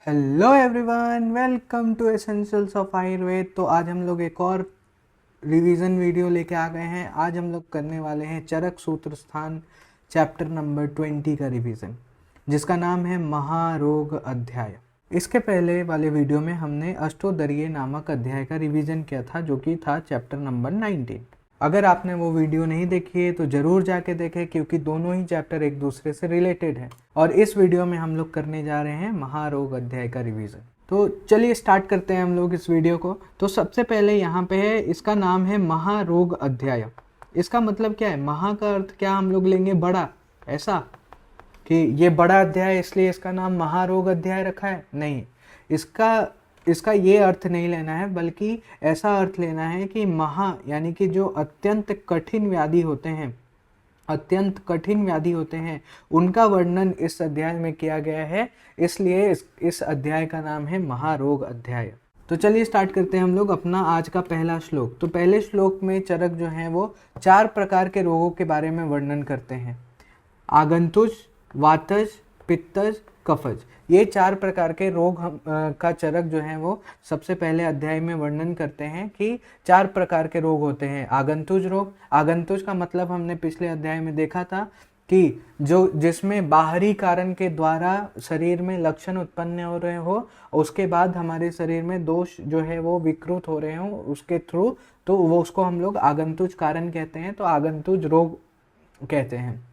Hello everyone, welcome to essentials of Ayurveda. तो आज हम लोग एक और रिवीजन वीडियो लेके आ गए हैं। आज हम लोग करने वाले हैं चरक सूत्र स्थान चैप्टर नंबर 20 का रिवीजन, जिसका नाम है महारोग अध्याय। इसके पहले वाले वीडियो में हमने अष्टोदरीय नामक अध्याय का रिवीजन किया था, जो कि था चैप्टर नंबर 19। अगर आपने वो वीडियो नहीं देखी है तो ज़रूर जाके देखें, क्योंकि दोनों ही चैप्टर एक दूसरे से रिलेटेड हैं। और इस वीडियो में हम लोग करने जा रहे हैं महारोग अध्याय का रिवीजन। तो चलिए स्टार्ट करते हैं हम लोग इस वीडियो को। तो सबसे पहले यहाँ पे है, इसका नाम है महारोग अध्याय। इसका मतलब क्या है? महा का अर्थ क्या हम लोग लेंगे? बड़ा। ऐसा कि ये बड़ा अध्याय इसलिए इसका नाम महारोग अध्याय रखा है? नहीं, इसका ये अर्थ नहीं लेना है, बल्कि ऐसा अर्थ लेना है कि महा यानी कि जो अत्यंत कठिन व्याधि होते हैं, अत्यंत कठिन व्याधि होते हैं, उनका वर्णन इस अध्याय में किया गया है। इसलिए इस अध्याय का नाम है महारोग अध्याय। तो चलिए स्टार्ट करते हैं हम लोग अपना आज का पहला श्लोक। तो पहले श्लोक में चरक जो है वो 4 प्रकार के रोगों के बारे में वर्णन करते हैं। आगंतुज, वातज, पित्तज, कफज, ये 4 प्रकार के रोग का चरक जो है वो सबसे पहले अध्याय में वर्णन करते हैं कि 4 प्रकार के रोग होते हैं। आगंतुज रोग, आगंतुज का मतलब हमने पिछले अध्याय में देखा था कि जिसमें बाहरी कारण के द्वारा शरीर में लक्षण उत्पन्न हो रहे हो, उसके बाद हमारे शरीर में दोष जो है वो विकृत हो रहे हो उसके थ्रू, तो वो उसको हम लोग आगंतुज कारण कहते हैं, तो आगंतुज रोग कहते हैं।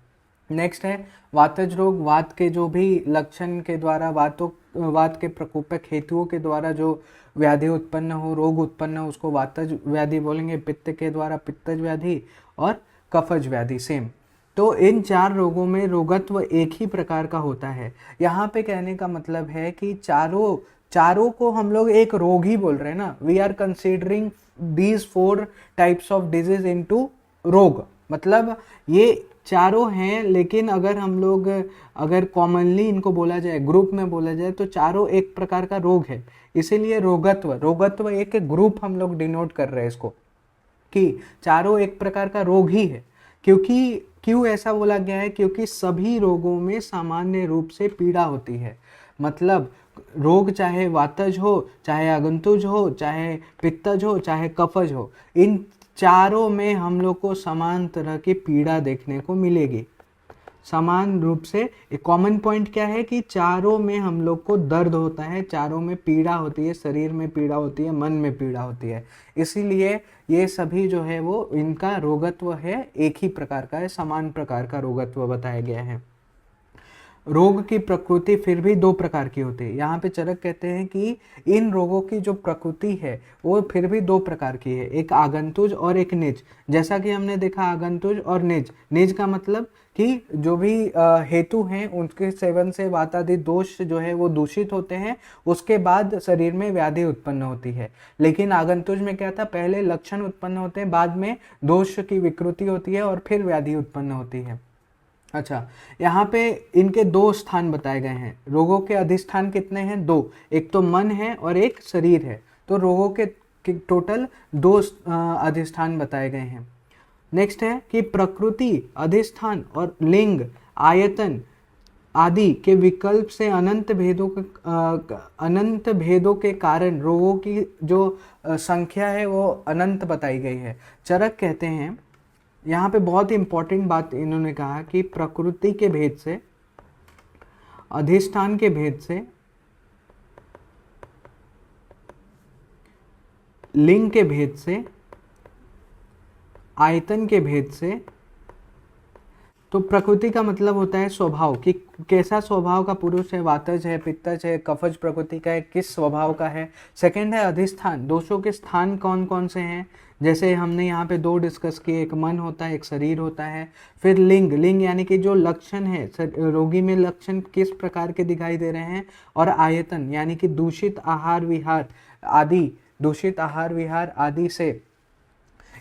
नेक्स्ट है वातज रोग। वात के जो भी लक्षण के द्वारा, वात के प्रकोपक हेतुओं के द्वारा जो व्याधि उत्पन्न हो, रोग उत्पन्न हो, उसको वातज व्याधि बोलेंगे। पित्त के द्वारा पित्तज व्याधि और कफज व्याधि सेम। तो इन 4 रोगों में रोगत्व एक ही प्रकार का होता है। यहाँ पे कहने का मतलब है कि चारों को हम लोग एक रोग ही बोल रहे हैं ना। We are considering these 4 types of disease into रोग। मतलब ये चारों हैं, लेकिन अगर हम लोग अगर कॉमनली इनको बोला जाए, ग्रुप में बोला जाए, तो चारों एक प्रकार का रोग है। इसीलिए रोगत्व एक ग्रुप हम लोग डिनोट कर रहे हैं इसको, कि चारों एक प्रकार का रोग ही है। क्यों ऐसा बोला गया है? क्योंकि सभी रोगों में सामान्य रूप से पीड़ा होती है। मतलब रोग चाहे वातज हो, चाहे आगंतुज हो, चाहे पित्तज हो, चाहे कफज हो, इन चारों में हम लोग को समान तरह की पीड़ा देखने को मिलेगी। समान रूप से एक कॉमन पॉइंट क्या है कि चारों में हम लोग को दर्द होता है, चारों में पीड़ा होती है, शरीर में पीड़ा होती है, मन में पीड़ा होती है। इसीलिए ये सभी जो है वो इनका रोगत्व है, एक ही प्रकार का है, समान प्रकार का रोगत्व बताया गया है। रोग की प्रकृति फिर भी 2 प्रकार की होती है। यहाँ पे चरक कहते हैं कि इन रोगों की जो प्रकृति है वो फिर भी 2 प्रकार की है, एक आगंतुज और एक निज। जैसा कि हमने देखा आगंतुज और निज। निज का मतलब कि जो भी हेतु हैं उनके सेवन से वातादि दोष जो है वो दूषित होते हैं, उसके बाद शरीर में व्याधि उत्पन्न होती है। लेकिन आगंतुज में क्या था? पहले लक्षण उत्पन्न होते हैं, बाद में दोष की विकृति होती है और फिर व्याधि उत्पन्न होती है। अच्छा, यहाँ पे इनके 2 स्थान बताए गए हैं। रोगों के अधिष्ठान कितने हैं? 2। एक तो मन है और एक शरीर है। तो रोगों के टोटल 2 अधिष्ठान बताए गए हैं। नेक्स्ट है कि प्रकृति, अधिष्ठान और लिंग, आयतन आदि के विकल्प से अनंत भेदों के कारण रोगों की जो संख्या है वो अनंत बताई गई है। चरक कहते हैं, यहाँ पे बहुत ही इंपॉर्टेंट बात इन्होंने कहा कि प्रकृति के भेद से, अधिष्ठान के भेद से, लिंग के भेद से, आयतन के भेद से। तो प्रकृति का मतलब होता है स्वभाव, कि कैसा स्वभाव का पुरुष है, वातज है, पित्तज है, कफज प्रकृति का है, किस स्वभाव का है। सेकंड है अधिष्ठान, दोषों के स्थान कौन कौन से हैं। जैसे हमने यहाँ पे 2 डिस्कस किए, एक मन होता है, एक शरीर होता है। फिर लिंग यानी कि जो लक्षण है, रोगी में लक्षण किस प्रकार के दिखाई दे रहे हैं। और आयतन यानी कि दूषित आहार विहार आदि से,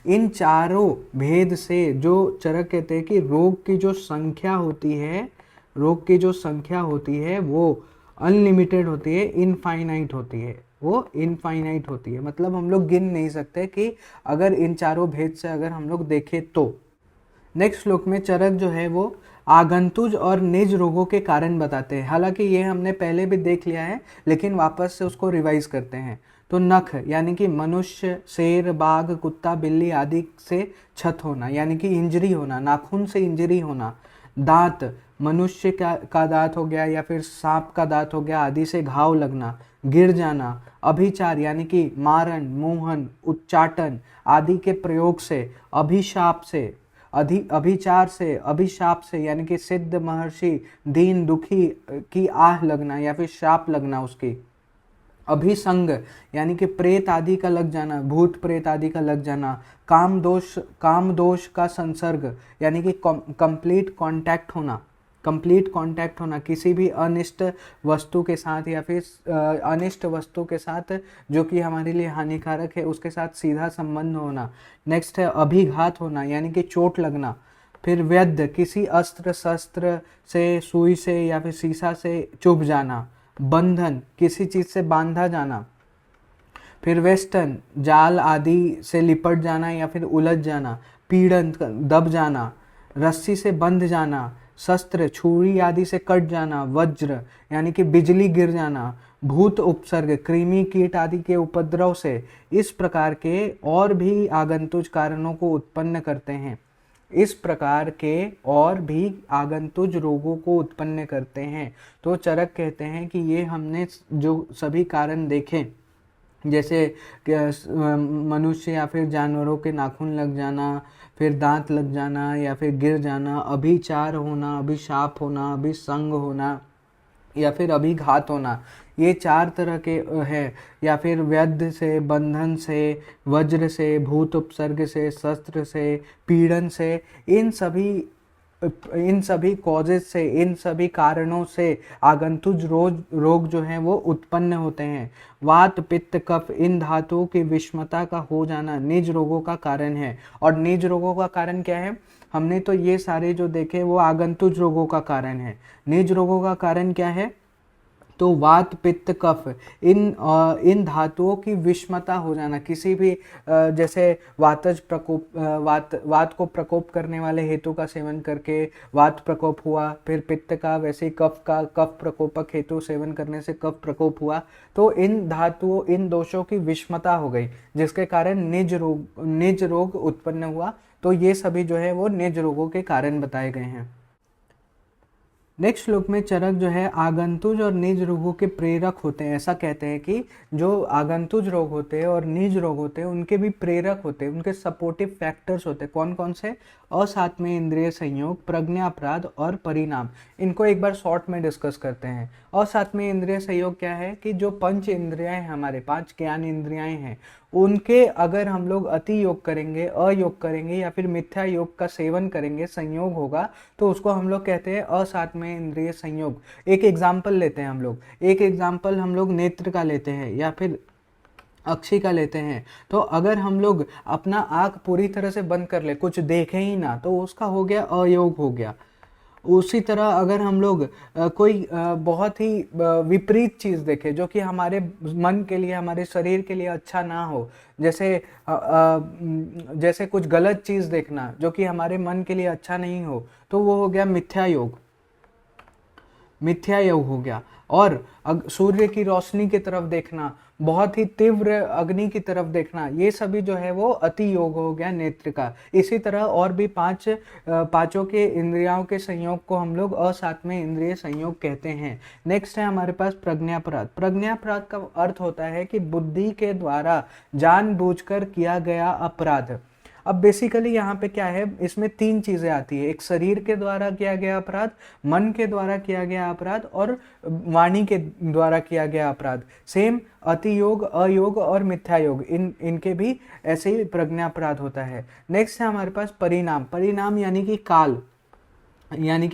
इन चारों भेद से जो चरक कहते हैं कि रोग की जो संख्या होती है वो अनलिमिटेड होती है, इनफाइनाइट होती है। मतलब हम लोग गिन नहीं सकते कि अगर इन चारों भेद से अगर हम लोग देखें तो। नेक्स्ट श्लोक में चरक जो है वो आगंतुज और निज रोगों के कारण बताते हैं। हालांकि ये हमने पहले भी देख लिया है, लेकिन वापस से उसको रिवाइज करते हैं। तो नख यानी कि मनुष्य, शेर, बाघ, कुत्ता, बिल्ली आदि से क्षत होना यानी कि इंजरी होना, नाखून से इंजरी होना। दांत, मनुष्य का दांत हो गया या फिर सांप का दांत हो गया आदि से घाव लगना, गिर जाना। अभिचार यानी कि मारन, मोहन, उच्चाटन आदि के प्रयोग से, अभिशाप से, अभिचार से, अभिशाप से यानी कि सिद्ध, महर्षि, दीन, दुखी की आह लगना या फिर शाप लगना उसकी। अभिसंग यानी कि प्रेत आदि का लग जाना, भूत प्रेत आदि का लग जाना। काम दोष का संसर्ग यानी कि कंप्लीट कांटेक्ट होना, कंप्लीट कांटेक्ट होना किसी भी अनिष्ट वस्तु के साथ या फिर अनिष्ट वस्तु के साथ जो कि हमारे लिए हानिकारक है उसके साथ सीधा संबंध होना। नेक्स्ट है अभिघात होना यानी कि चोट लगना। फिर व्यद्ध, किसी अस्त्र शस्त्र से, सुई से या फिर शीशा से चुभ जाना। बंधन, किसी चीज से बांधा जाना। फिर वेस्टर्न, जाल आदि से लिपट जाना या फिर उलझ जाना। पीड़न, दब जाना। रस्सी से बंध जाना। शस्त्र, छुरी आदि से कट जाना। वज्र यानी कि बिजली गिर जाना। भूत उपसर्ग, कृमि कीट आदि के उपद्रव से। इस प्रकार के और भी आगंतुक कारणों को उत्पन्न करते हैं। इस प्रकार के और भी आगंतुक रोगों को उत्पन्न करते हैं। तो चरक कहते हैं कि ये हमने जो सभी कारण देखे, जैसे मनुष्य या फिर जानवरों के नाखून लग जाना, फिर दांत लग जाना या फिर गिर जाना, अभिचार होना, अभिशाप होना, अभिसंग होना या फिर अभिघात होना, ये 4 तरह के है। या फिर व्यद्ध से, बंधन से, वज्र से, भूत उपसर्ग से, शस्त्र से, पीड़न से, इन सभी कॉजेज से, इन सभी कारणों से आगंतुक रोग जो हैं वो उत्पन्न होते हैं। वात, पित्त, कफ इन धातुओं की विषमता का हो जाना निज रोगों का कारण है। और निज रोगों का कारण क्या है? हमने तो ये सारे जो देखे वो आगंतुक रोगों का कारण है। निज रोगों का कारण क्या है? तो वात, पित्त, कफ इन धातुओं की विषमता हो जाना, किसी भी जैसे वातज प्रकोप, वात को प्रकोप करने वाले हेतु का सेवन करके वात प्रकोप हुआ। फिर पित्त का, वैसे ही कफ का, कफ प्रकोपक हेतु सेवन करने से कफ प्रकोप हुआ। तो इन धातुओं, इन दोषों की विषमता हो गई जिसके कारण निज रोग उत्पन्न हुआ। तो ये सभी जो है वो निज रोगों के कारण बताए गए हैं। नेक्स्ट श्लोक में चरक जो है आगंतुज और निज रोगों के प्रेरक होते हैं। ऐसा कहते हैं कि जो आगंतुज रोग होते हैं और निज रोग होते हैं उनके भी प्रेरक होते हैं, उनके सपोर्टिव फैक्टर्स होते हैं। कौन कौन से? असात्मेय इंद्रिय संयोग, प्रज्ञा अपराध और परिणाम। इनको एक बार शॉर्ट में डिस्कस करते हैं। असात्मेय इंद्रिय संयोग क्या है कि जो पंच इंद्रियां हैं, हमारे 5 ज्ञान इंद्रियां हैं, उनके अगर हम लोग अति योग करेंगे, अयोग करेंगे या फिर मिथ्या योग का सेवन करेंगे, संयोग होगा, तो उसको हम लोग कहते हैं असात्मेय इंद्रिय संयोग। एक एग्जाम्पल लेते हैं हम लोग, एक एग्जाम्पल हम लोग नेत्र का लेते हैं या फिर अक्षी का लेते हैं। तो अगर हम लोग अपना आंख पूरी तरह से बंद कर ले, कुछ देखें ही ना, तो उसका हो गया अयोग हो गया। उसी तरह अगर हम लोग कोई बहुत ही विपरीत चीज़ देखें जो कि हमारे मन के लिए, हमारे शरीर के लिए अच्छा ना हो, जैसे कुछ गलत चीज़ देखना जो कि हमारे मन के लिए अच्छा नहीं हो, तो वो हो गया मिथ्या योग, मिथ्या योग हो गया। और सूर्य की रोशनी की तरफ देखना, बहुत ही तीव्र अग्नि की तरफ देखना, ये सभी जो है वो अति योग हो गया नेत्र का। इसी तरह और भी पांचों के इंद्रियों के संयोग को हम लोग असात्मेय इंद्रिय संयोग कहते हैं। नेक्स्ट है हमारे पास प्रज्ञापराध। प्रज्ञापराध का अर्थ होता है कि बुद्धि के द्वारा जानबूझकर किया गया अपराध। अब बेसिकली यहाँ पे क्या है, इसमें 3 चीजें आती है। एक शरीर के द्वारा किया गया अपराध, मन के द्वारा किया गया अपराध और वाणी के द्वारा किया गया अपराध। सेम अति योग, अयोग और मिथ्या योग, इनके भी ऐसे ही प्रज्ञापराध होता है। नेक्स्ट है हमारे पास परिणाम। परिणाम यानी कि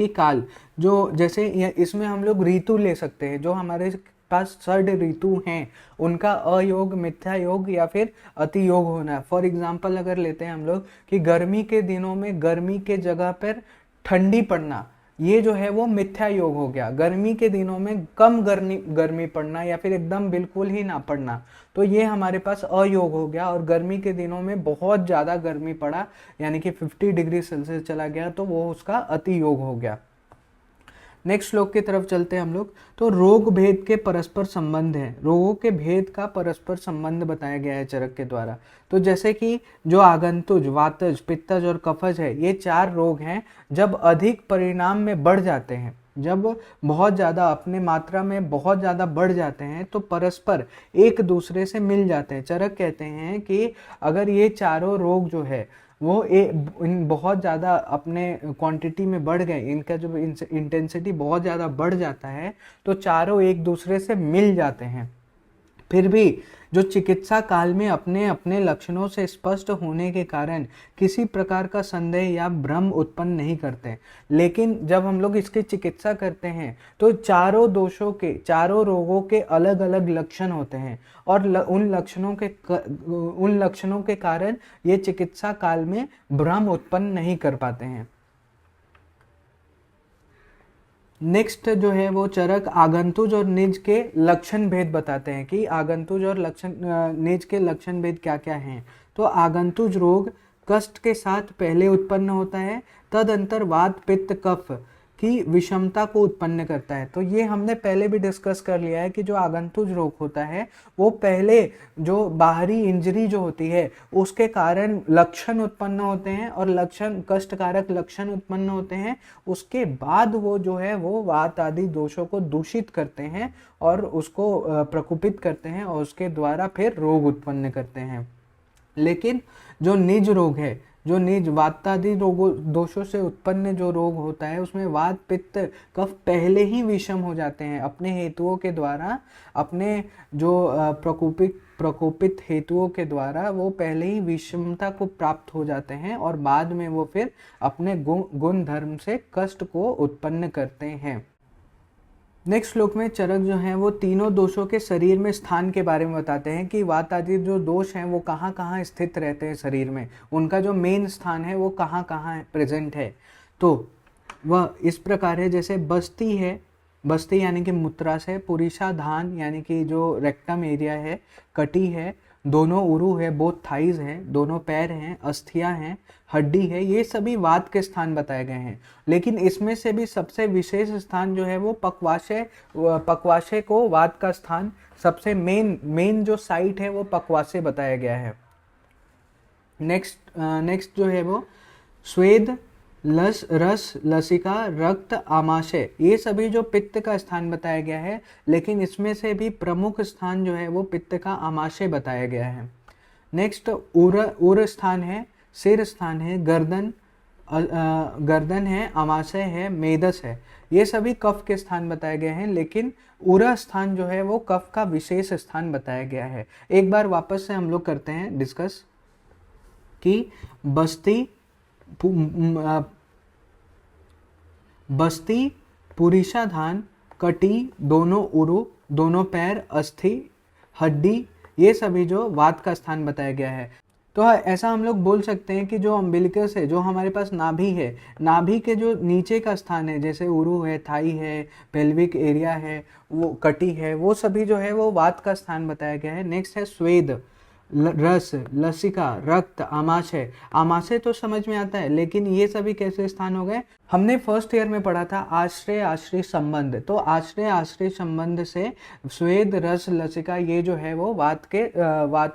काल, जो जैसे इसमें हम लोग ऋतु ले सकते हैं। जो हमारे पास 6 ऋतु हैं उनका अयोग, मिथ्या योग या फिर अति योग होना। फॉर एग्जाम्पल अगर लेते हैं हम लोग कि गर्मी के दिनों में गर्मी के जगह पर ठंडी पड़ना, ये जो है वो मिथ्या योग हो गया। गर्मी के दिनों में कम गर्मी पड़ना या फिर एकदम बिल्कुल ही ना पड़ना, तो ये हमारे पास अयोग हो गया। और गर्मी के दिनों में बहुत ज़्यादा गर्मी पड़ा यानी कि 50 डिग्री सेल्सियस चला गया, तो वो उसका अति योग हो गया। नेक्स्ट श्लोक की तरफ चलते हैं हम लोग। तो रोग भेद के परस्पर संबंध है, रोगों के भेद का परस्पर संबंध बताया गया है चरक के द्वारा। तो जैसे कि जो आगंतुज, वातज, पित्तज और कफज है, ये 4 रोग हैं, जब अधिक परिणाम में बढ़ जाते हैं, जब बहुत ज़्यादा अपने मात्रा में बहुत ज़्यादा बढ़ जाते हैं, तो परस्पर एक दूसरे से मिल जाते हैं। चरक कहते हैं कि अगर ये चारों रोग जो है वो बहुत ज़्यादा अपने क्वांटिटी में बढ़ गए, इनका जो इंटेंसिटी बहुत ज़्यादा बढ़ जाता है, तो चारों एक दूसरे से मिल जाते हैं, फिर भी जो चिकित्सा काल में अपने अपने लक्षणों से स्पष्ट होने के कारण किसी प्रकार का संदेह या भ्रम उत्पन्न नहीं करते। लेकिन जब हम लोग इसकी चिकित्सा करते हैं तो चारों दोषों के, चारों रोगों के अलग अलग लक्षण होते हैं, और उन लक्षणों के कारण ये चिकित्सा काल में भ्रम उत्पन्न नहीं कर पाते हैं। नेक्स्ट जो है वो चरक आगंतुज और निज के लक्षण भेद बताते हैं कि आगंतुज और निज के लक्षण भेद क्या क्या हैं। तो आगंतुज रोग कष्ट के साथ पहले उत्पन्न होता है, तदंतर वात पित्त कफ की विषमता को उत्पन्न करता है। तो ये हमने पहले भी डिस्कस कर लिया है कि जो आगंतुज रोग होता है वो पहले जो बाहरी इंजरी जो होती है उसके कारण लक्षण उत्पन्न होते हैं, और लक्षण कष्टकारक लक्षण उत्पन्न होते हैं, उसके बाद वो जो है वो वात आदि दोषों को दूषित करते हैं और उसको प्रकोपित करते हैं, और उसके द्वारा फिर रोग उत्पन्न करते हैं। लेकिन जो निज रोग है, जो निज वातादि रोगों दोषों से उत्पन्न जो रोग होता है, उसमें वात पित्त कफ पहले ही विषम हो जाते हैं अपने हेतुओं के द्वारा, अपने जो प्रकोपित हेतुओं के द्वारा वो पहले ही विषमता को प्राप्त हो जाते हैं, और बाद में वो फिर अपने गुण धर्म से कष्ट को उत्पन्न करते हैं। नेक्स्ट श्लोक में चरक जो हैं वो तीनों दोषों के शरीर में स्थान के बारे में बताते हैं कि वात आदि जो दोष हैं वो कहाँ कहाँ स्थित रहते हैं शरीर में, उनका जो मेन स्थान है वो कहाँ कहाँ प्रेजेंट है। तो वह इस प्रकार है, जैसे बस्ती है, बस्ती यानी कि मूत्राशय, पुरीषाधान यानी कि जो रेक्टम एरिया है, कटी है, दोनों उरु है, बोथ थाइज है, दोनों पैर हैं, अस्थियां हैं, हड्डी है, ये सभी वात के स्थान बताए गए हैं। लेकिन इसमें से भी सबसे विशेष स्थान जो है वो पक्वाशय को वात का स्थान, सबसे मेन जो साइट है वो पक्वाशय बताया गया है। नेक्स्ट जो है वो स्वेद, रस, लसिका, रक्त, आमाशय, ये सभी जो पित्त का स्थान बताया गया है, लेकिन इसमें से भी प्रमुख स्थान जो है वो पित्त का आमाशय बताया गया है। नेक्स्ट उर स्थान है, सिर स्थान है, गर्दन है, आमाशय है, मेदस है, ये सभी कफ के स्थान बताए गए हैं, लेकिन उरा स्थान जो है वो कफ का विशेष स्थान बताया गया है। एक बार वापस से हम लोग करते हैं डिस्कस कि बस्ती, पुरीषाधान, कटी, दोनों उरु, दोनों पैर, अस्थि, हड्डी, ये सभी जो वात का स्थान बताया गया है। तो ऐसा हम लोग बोल सकते हैं कि जो अम्बिलिकस है, जो हमारे पास नाभि है, नाभि के जो नीचे का स्थान है, जैसे उरु है, थाई है, पेल्विक एरिया है, वो कटी है, वो सभी जो है वो वात का स्थान बताया गया है। नेक्स्ट है स्वेद, रस, लसिका, रक्त, आमाशय। आमाशय तो समझ में आता है, लेकिन ये सभी कैसे स्थान हो गए? हमने फर्स्ट ईयर में पढ़ा था आश्रय आश्रय संबंध। तो आश्रय आश्रय संबंध से स्वेद, रस, लसिका ये जो है वो वात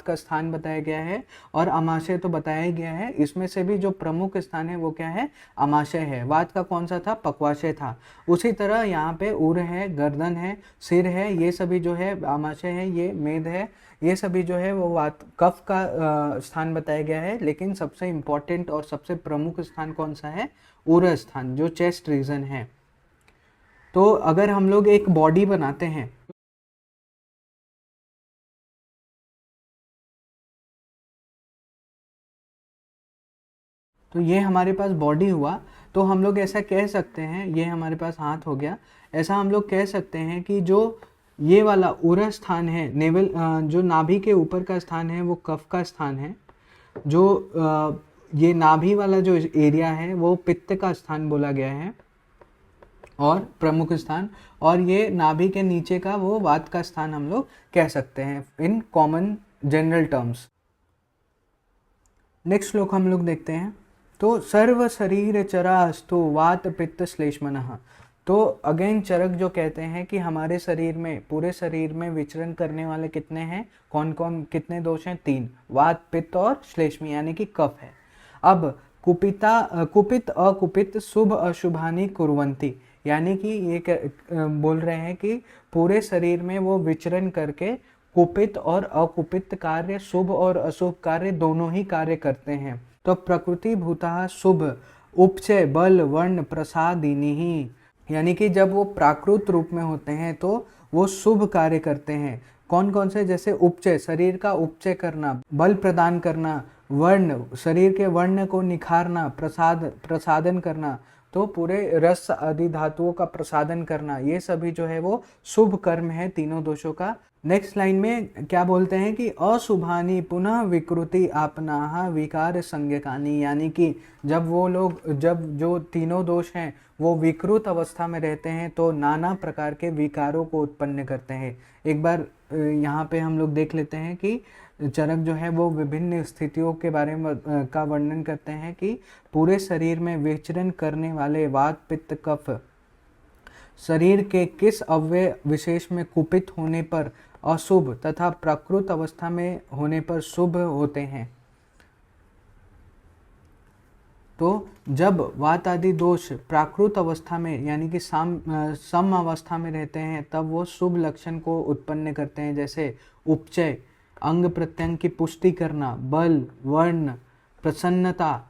का स्थान बताया गया है, और आमाशय तो बताया ही गया है। इसमें से भी जो प्रमुख स्थान है वो क्या है? आमाशय है। वात का कौन सा था? पक्वाशय था। उसी तरह यहाँ पे उर है, गर्दन है, सिर है, ये सभी जो है आमाशय है, ये मेद है, ये सभी जो है वो वात कफ का स्थान बताया गया है। लेकिन सबसे इम्पोर्टेंट और सबसे प्रमुख स्थान कौन सा है? उर स्थान, जो चेस्ट रीजन है। तो अगर हम लोग एक बॉडी बनाते हैं, तो ये हमारे पास बॉडी हुआ, तो हम लोग ऐसा कह सकते हैं, ये हमारे पास हाथ हो गया, ऐसा हम लोग कह सकते हैं कि जो ये वाला उर स्थान है, नेवल जो नाभि के ऊपर का स्थान है वो कफ का स्थान है। जो ये नाभि वाला जो एरिया है वो पित्त का स्थान बोला गया है। और प्रमुख स्थान, और ये नाभि के नीचे का वो वात का स्थान हम लोग कह सकते हैं in common general terms. Next श्लोक हम लोग देखते हैं। तो सर्व शरीर चरास्तु वात पित्त श्लेष्मनः। तो अगेन चरक जो कहते हैं कि हमारे शरीर में, पूरे शरीर में विचरण करने वाले कितने हैं, कौन कौन कितने दोष हैं, 3, वात पित्त और श्लेष्मी यानी कि कफ है। अब कुपित अकुपित शुभ अशुभानि कुर्वन्ति, यानी कि ये बोल रहे हैं कि पूरे शरीर में वो विचरण करके कुपित और अकुपित कार्य, शुभ और अशुभ कार्य दोनों ही कार्य करते हैं। तो प्रकृति भूतः शुभ उपचय बल वर्ण प्रसादिनी ही, यानी कि जब वो प्राकृत रूप में होते हैं तो वो शुभ कार्य करते हैं। कौन कौन से, जैसे उपचय, शरीर का उपचय करना, बल प्रदान करना, वर्ण, शरीर के वर्ण को निखारना, प्रसादन करना, तो पूरे रस आदि धातुओं का प्रसादन करना, ये सभी जो है वो शुभ कर्म है तीनों दोषों का। नेक्स्ट लाइन में क्या बोलते हैं कि अशुभानि पुनः विकृति आपनाह विकार संज्ञकानि, यानी कि जब वो लोग, जब जो तीनों दोष हैं वो विकृत अवस्था में रहते हैं तो नाना प्रकार के विकारों को उत्पन्न करते हैं। एक बार यहाँ पे हम लोग देख लेते हैं कि चरक जो है वो विभिन्न स्थितियों के बारे में का वर्णन करते हैं कि पूरे शरीर में विचरण करने वाले वात पित्त कफ शरीर के किस अवयव विशेष में कुपित होने पर अशुभ तथा प्राकृत अवस्था में होने पर शुभ होते हैं। तो जब वात आदि दोष प्राकृत अवस्था में यानी कि सम अवस्था में रहते हैं तब वो शुभ लक्षण को उत्पन्न करते हैं, जैसे उपचय, अंग प्रत्यंग की पुष्टि करना, बल, वर्ण, प्रसन्नता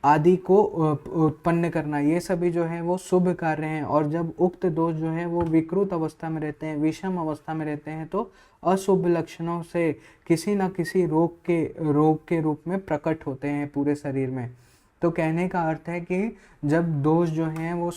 आदि को उत्पन्न करना, ये सभी जो है वो शुभ कार्य हैं। और जब उक्त दोष जो है वो विकृत अवस्था में रहते हैं, विषम अवस्था में रहते हैं, तो अशुभ लक्षणों से किसी न किसी रोग के रूप में प्रकट होते हैं पूरे शरीर में। तो कहने का अर्थ है कि जब दोष जो हैं वो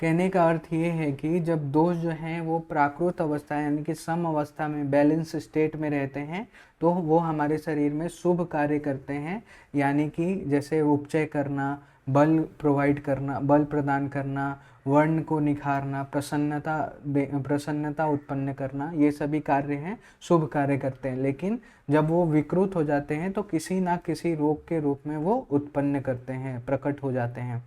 कहने का अर्थ ये है कि जब दोष जो हैं वो प्राकृत अवस्था यानी कि सम अवस्था में, बैलेंस स्टेट में रहते हैं तो वो हमारे शरीर में शुभ कार्य करते हैं, यानी कि जैसे उपचय करना, बल प्रोवाइड करना, बल प्रदान करना, वर्ण को निखारना, प्रसन्नता उत्पन्न करना, ये सभी कार्य हैं शुभ कार्य करते हैं। लेकिन जब वो विकृत हो जाते हैं तो किसी ना किसी रोग के रूप में वो उत्पन्न करते हैं, प्रकट हो जाते हैं।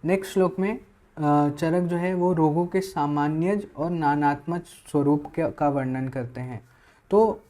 नेक्स्ट श्लोक में चरक जो है वो रोगों के सामान्यज और नानात्मक स्वरूप का वर्णन करते हैं। तो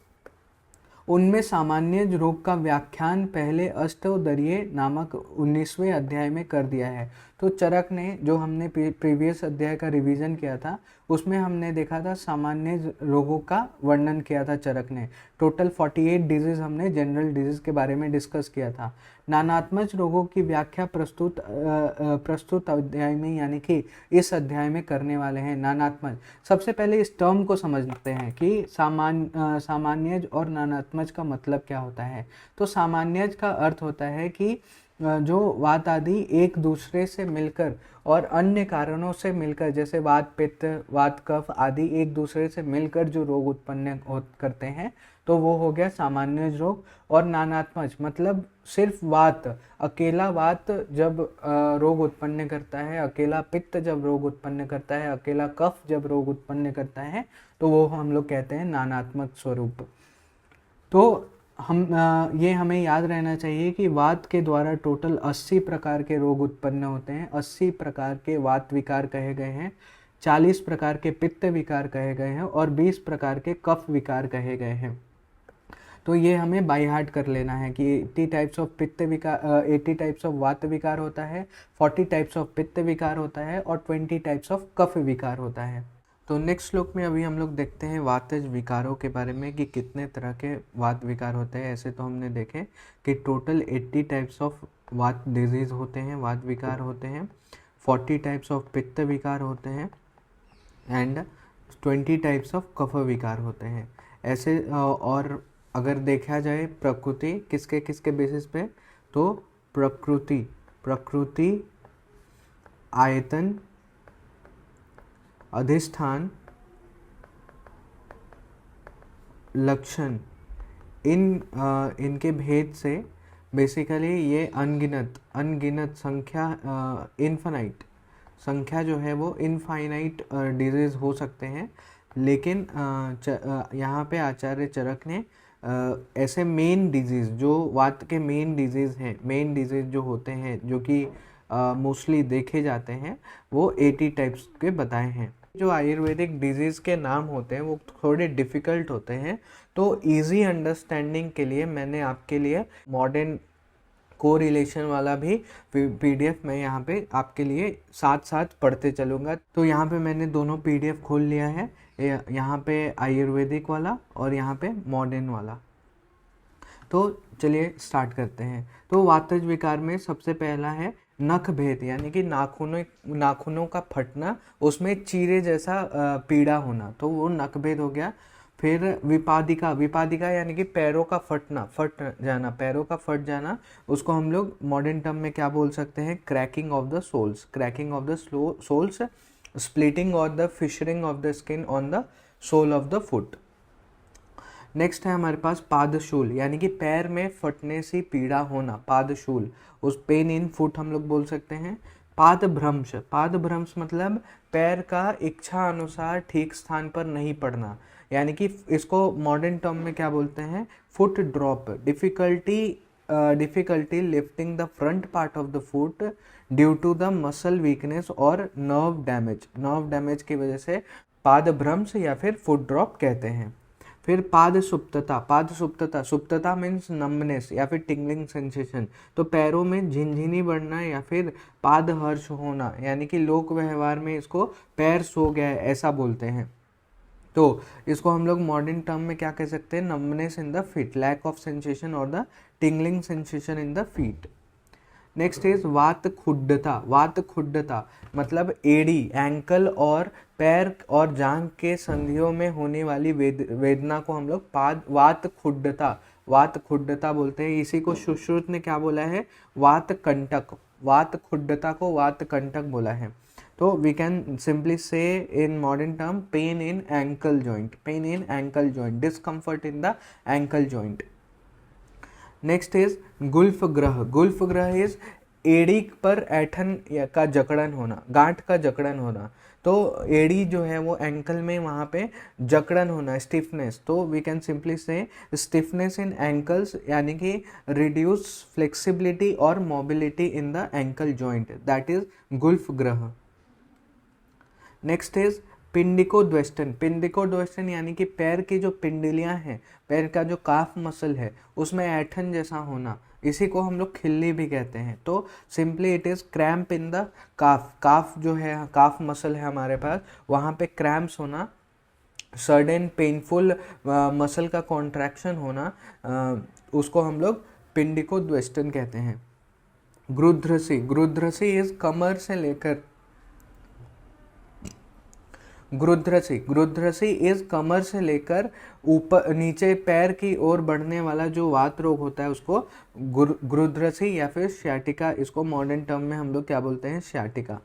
उनमें सामान्य रोग का व्याख्यान पहले अष्टोदरीय नामक 19वें अध्याय में कर दिया है। तो चरक ने, जो हमने प्रीवियस अध्याय का रिवीजन किया था उसमें हमने देखा था सामान्य रोगों का वर्णन किया था चरक ने। टोटल 48 डिजीज हमने जनरल डिजीज के बारे में डिस्कस किया था। नानात्मक रोगों की व्याख्या प्रस्तुत अध्याय में यानी कि इस अध्याय में करने वाले हैं। नानात्मक, सबसे पहले इस टर्म को समझते हैं कि सामान्यज और नानात्मक का मतलब क्या होता है। तो सामान्यज का अर्थ होता है कि जो वात आदि एक दूसरे से मिलकर और अन्य कारणों से मिलकर, जैसे वात पित्त, वात कफ आदि एक दूसरे से मिलकर जो रोग उत्पन्न करते हैं तो वो हो गया सामान्य रोग। और नानात्मक मतलब सिर्फ वात, अकेला वात जब रोग उत्पन्न करता है, अकेला पित्त जब रोग उत्पन्न करता है, अकेला कफ जब रोग उत्पन्न करता है तो वो हम लोग कहते हैं नानात्मक स्वरूप। तो ये हमें याद रहना चाहिए कि वात के द्वारा टोटल 80 प्रकार के रोग उत्पन्न होते हैं। 80 प्रकार के वात विकार कहे गए हैं, 40 प्रकार के पित्त विकार कहे गए हैं और 20 प्रकार के कफ विकार कहे गए हैं। तो ये हमें बाय हार्ट कर लेना है कि 80 टाइप्स ऑफ पित्त विकार, 80 टाइप्स ऑफ वात विकार होता है, 40 टाइप्स ऑफ पित्त विकार होता है और 20 टाइप्स ऑफ कफ विकार होता है। तो नेक्स्ट श्लोक में अभी हम लोग देखते हैं वातज विकारों के बारे में कि कितने तरह के वात विकार होते हैं। ऐसे तो हमने देखे कि टोटल 80 टाइप्स ऑफ वात डिजीज़ होते हैं, वात विकार होते हैं, 40 टाइप्स ऑफ पित्त विकार होते हैं एंड 20 टाइप्स ऑफ कफ विकार होते हैं। ऐसे और अगर देखा जाए प्रकृति किसके किसके बेसिस पे, तो प्रकृति, आयतन, अधिष्ठान, लक्षण, इनके भेद से बेसिकली ये अनगिनत अनगिनत संख्या, इनफाइनाइट संख्या जो है वो इनफाइनाइट डिजीज हो सकते हैं, लेकिन यहाँ पे आचार्य चरक ने ऐसे मेन डिजीज़ जो वात के मेन डिजीज़ हैं, मेन डिजीज़ जो होते हैं जो कि मोस्टली देखे जाते हैं, वो 80 टाइप्स के बताए हैं। जो आयुर्वेदिक डिजीज़ के नाम होते हैं वो थोड़े डिफ़िकल्ट होते हैं, तो इजी अंडरस्टैंडिंग के लिए मैंने आपके लिए मॉडर्न कोरिलेशन वाला भी पीडीएफ मैं यहाँ पे आपके लिए साथ साथ पढ़ते चलूँगा। तो यहाँ पे मैंने दोनों पीडीएफ खोल लिया है, यहाँ पे आयुर्वेदिक वाला और यहाँ पे मॉडर्न वाला। तो चलिए स्टार्ट करते हैं। तो वातज विकार में सबसे पहला है नख भेद, यानी कि नाखूनों का फटना, उसमें चीरे जैसा पीड़ा होना, तो वो नख भेद हो गया। फिर विपादिका यानी कि पैरों का फट जाना, उसको हम लोग मॉडर्न टर्म में क्या बोल सकते हैं, cracking of the soles, splitting और the fissuring of the skin on the sole of the foot. Next है हमारे पास पादशूल, यानी कि पैर में फटने से पीड़ा होना, पादशूल, उस पेन इन फुट हम लोग बोल सकते हैं। पादभ्रंश मतलब पैर का इच्छा अनुसार ठीक स्थान पर नहीं पड़ना, यानी कि इसको मॉडर्न टर्म में क्या बोलते हैं, foot drop, difficulty lifting the front part of the foot due to the muscle weakness और नर्व डैमेज की वजह से पादभ्रंश या फिर फुट ड्रॉप कहते हैं। फिर सुप्तता मीन्स नम्बनेस या फिर टिंगलिंग सेंसेशन, तो पैरों में झिनझिनी बढ़ना या फिर पाद हर्ष होना, यानी कि लोक व्यवहार में इसको पैर सो गया है ऐसा बोलते हैं। तो इसको हम लोग मॉडर्न टर्म में क्या कह सकते हैं, numbness in the feet, lack of sensation और the tingling sensation in the feet. Next is vata खुड्डता मतलब एड़ी, एंकल और पैर और जांघ के संधियों में होने वाली वेदना को हम लोग वात खुड्डता बोलते हैं। इसी को सुश्रुत ने क्या बोला है, वात खुड्डता को वात कंटक बोला है। तो वी कैन सिंपली से in modern term pain in ankle joint, discomfort in the ankle joint. Next is Gulf ग्रह इज एड़ी पर ऐठन का जकड़न होना, गांठ का जकड़न होना, तो एड़ी जो है वो एंकल में वहाँ पे जकड़न होना, स्टिफनेस, तो वी कैन सिंपली से स्टिफनेस इन एंकल्स, यानी कि रिड्यूस फ्लेक्सिबिलिटी और mobility in the ankle joint, that is Gulf ग्रह। नेक्स्ट इज पिंडिकोद्वेष्टन यानी कि पैर की जो पिंडलियां हैं, पैर का जो काफ मसल है उसमें ऐठन जैसा होना, इसी को हम लोग खिल्ली भी कहते हैं। तो simply it is cramp in the काफ जो है, काफ मसल है हमारे पास, वहाँ पे क्रैम्प्स होना, सडन पेनफुल मसल का कॉन्ट्रैक्शन होना, उसको हम लोग पिंडिकोद्वेष्टन कहते हैं। ग्रुध्रसी इज कमर से लेकर, ग्रुध्रसी इज कमर से लेकर ऊपर नीचे पैर की ओर बढ़ने वाला जो वात रोग होता है उसको ग्रुध्रसी या फिर श्याटिका, इसको मॉडर्न टर्म में हम लोग क्या बोलते हैं, श्याटिका।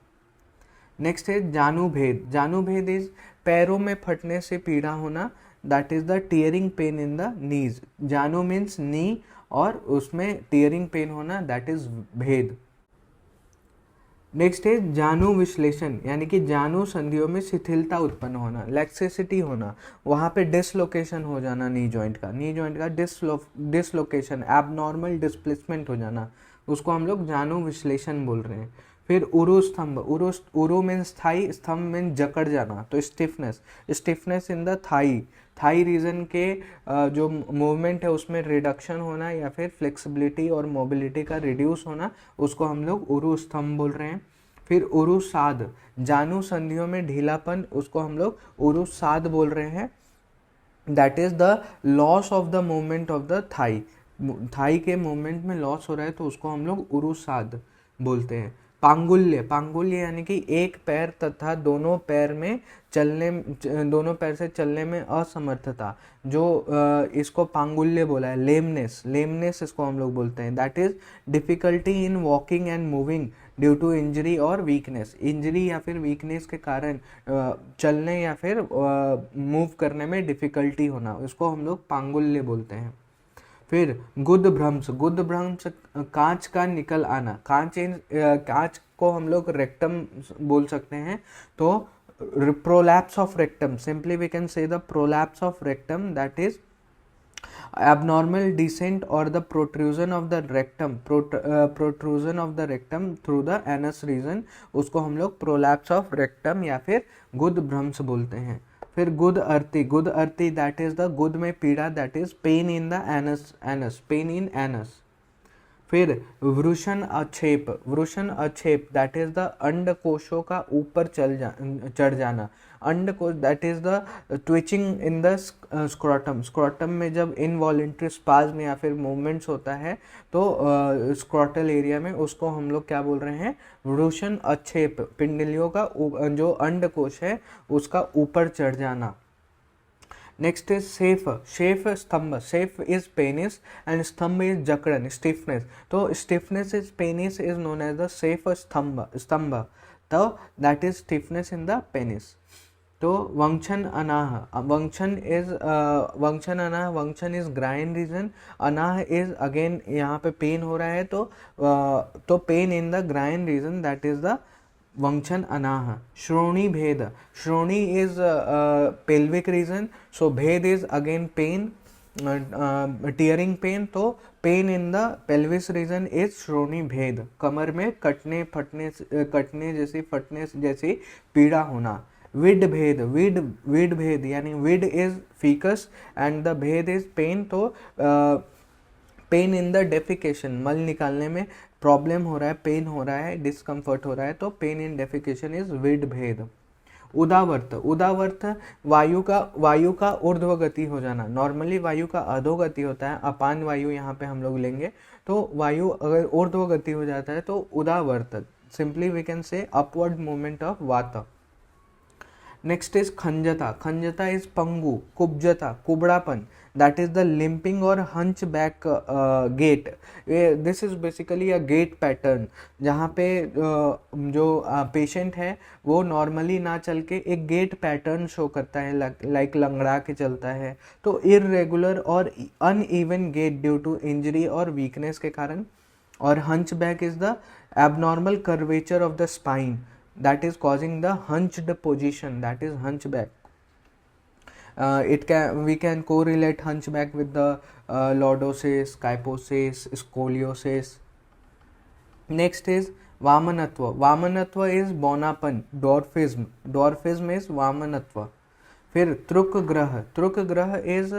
नेक्स्ट है जानुभेद इज पैरों में फटने से पीड़ा होना, that is the tearing pen in the knees, जानु मीन्स नी और उसमें टीयरिंग पेन होना, दैट इज भेद। नेक्स्ट है जानु विश्लेषण, यानी कि जानु संधियों में शिथिलता उत्पन्न होना, लैक्सेसिटी होना, वहाँ पे डिसलोकेशन हो जाना नी जॉइंट का डिसलोकेशन, एबनॉर्मल डिस्प्लेसमेंट हो जाना, उसको हम लोग जानु विश्लेषण बोल रहे हैं। फिर उरु स्तंभ, उरु मीन्स थाई, स्तंभ मीन्स जकड़ जाना, तो stiffness in the thigh region के जो मूवमेंट है उसमें रिडक्शन होना या फिर फ्लेक्सिबिलिटी और मोबिलिटी का रिड्यूस होना, उसको हम लोग उरु स्तंभ बोल रहे हैं। फिर उरु साध, जानु संधियों में ढीलापन, उसको हम लोग उरु साध बोल रहे हैं, that is the loss of the movement of the thigh के मूवमेंट में लॉस हो रहा है तो उसको हम लोग उरु साध बोलते हैं। पांगुल्य यानी कि एक पैर तथा दोनों पैर से चलने में असमर्थता, जो इसको पांगुल्य बोला है। लेमनेस इसको हम लोग बोलते हैं, that is difficulty in walking and moving due to injury और वीकनेस, इंजरी या फिर वीकनेस के कारण चलने या फिर मूव करने में डिफिकल्टी होना, उसको हम लोग पांगुल्य बोलते हैं। फिर गुदभ्रंश, गुदभ्रंश कांच का निकल आना, कांच को हम लोग रेक्टम बोल सकते हैं, तो prolapse of rectum, simply we can say the prolapse of rectum, that is abnormal descent or the protrusion of the rectum, protrusion of the rectum through the anus region, उसको हम लोग prolapse of rectum या फिर गुदभ्रंश बोलते हैं। फिर गुद अर्ती that is the गुद में पीड़ा, that is pain in the anus, pain in anus. फिर वृषण अक्षेप दैट इज द अंडकोशों का ऊपर चढ़ जाना, अंडकोश that is the twitching in the scrotum में जब इनवॉलेंट्री स्पाज्म या फिर मूवमेंट्स होता है तो स्क्रोटल एरिया में, उसको हम लोग क्या बोल रहे हैं, वृषण अक्षेप, पिंडलियों का जो अंडकोश है उसका ऊपर चढ़ जाना। नेक्स्ट इज शेफ स्तंभ, शेफ इज पेनिस एंड स्तंभ इज जकड़न, स्टिफनेस, तो stiffness is penis is known as the शेफ स्तंभ, तो that is stiffness in the penis. तो वंक्षन अनाह, वंक्षन इज ग्राइन रीजन, अनाह इज अगेन यहाँ पे पेन हो रहा है, तो pain in the groin region, that is the वंक्षन अनाह। श्रोणी भेद, श्रोणी इज पेल्विक रीजन, सो भेद is again pen, tearing pain, तो pain in the pelvis region is श्रोणी भेद, कमर में कटने जैसी पीड़ा होना। विड भेद यानी विड इज फीकस एंड द भेद इज पेन, तो पेन इन द डेफिकेशन, मल निकालने में प्रॉब्लम हो रहा है, पेन हो रहा है, डिस्कम्फर्ट हो रहा है, तो पेन इन डेफिकेशन इज विड भेद। उदावर्त वायु का ऊर्ध्व गति हो जाना, नॉर्मली वायु का अधोगति होता है, अपान वायु यहाँ पे हम लोग लेंगे, तो वायु अगर ऊर्ध्व गति हो जाता है तो उदावर्त, simply we can say upward movement of vata. Next is खंजता इज पंगु, कुबड़ापन, दैट इज द लिम्पिंग और hunch back gait, this is basically a gait pattern, जहाँ पे जो पेशेंट है वो नॉर्मली ना चल के एक गेट पैटर्न शो करता है, लाइक लंगड़ा के चलता है, तो इररेगुलर और uneven gait due to injury और वीकनेस के कारण। और hunch back is the abnormal curvature of the spine, that is causing the hunched position, that is hunchback. We can correlate hunchback with the lordosis, kyphosis, scoliosis. Next is वामनत्व is बौनापन, dwarfism is वामनत्व। फिर त्रुक ग्रह is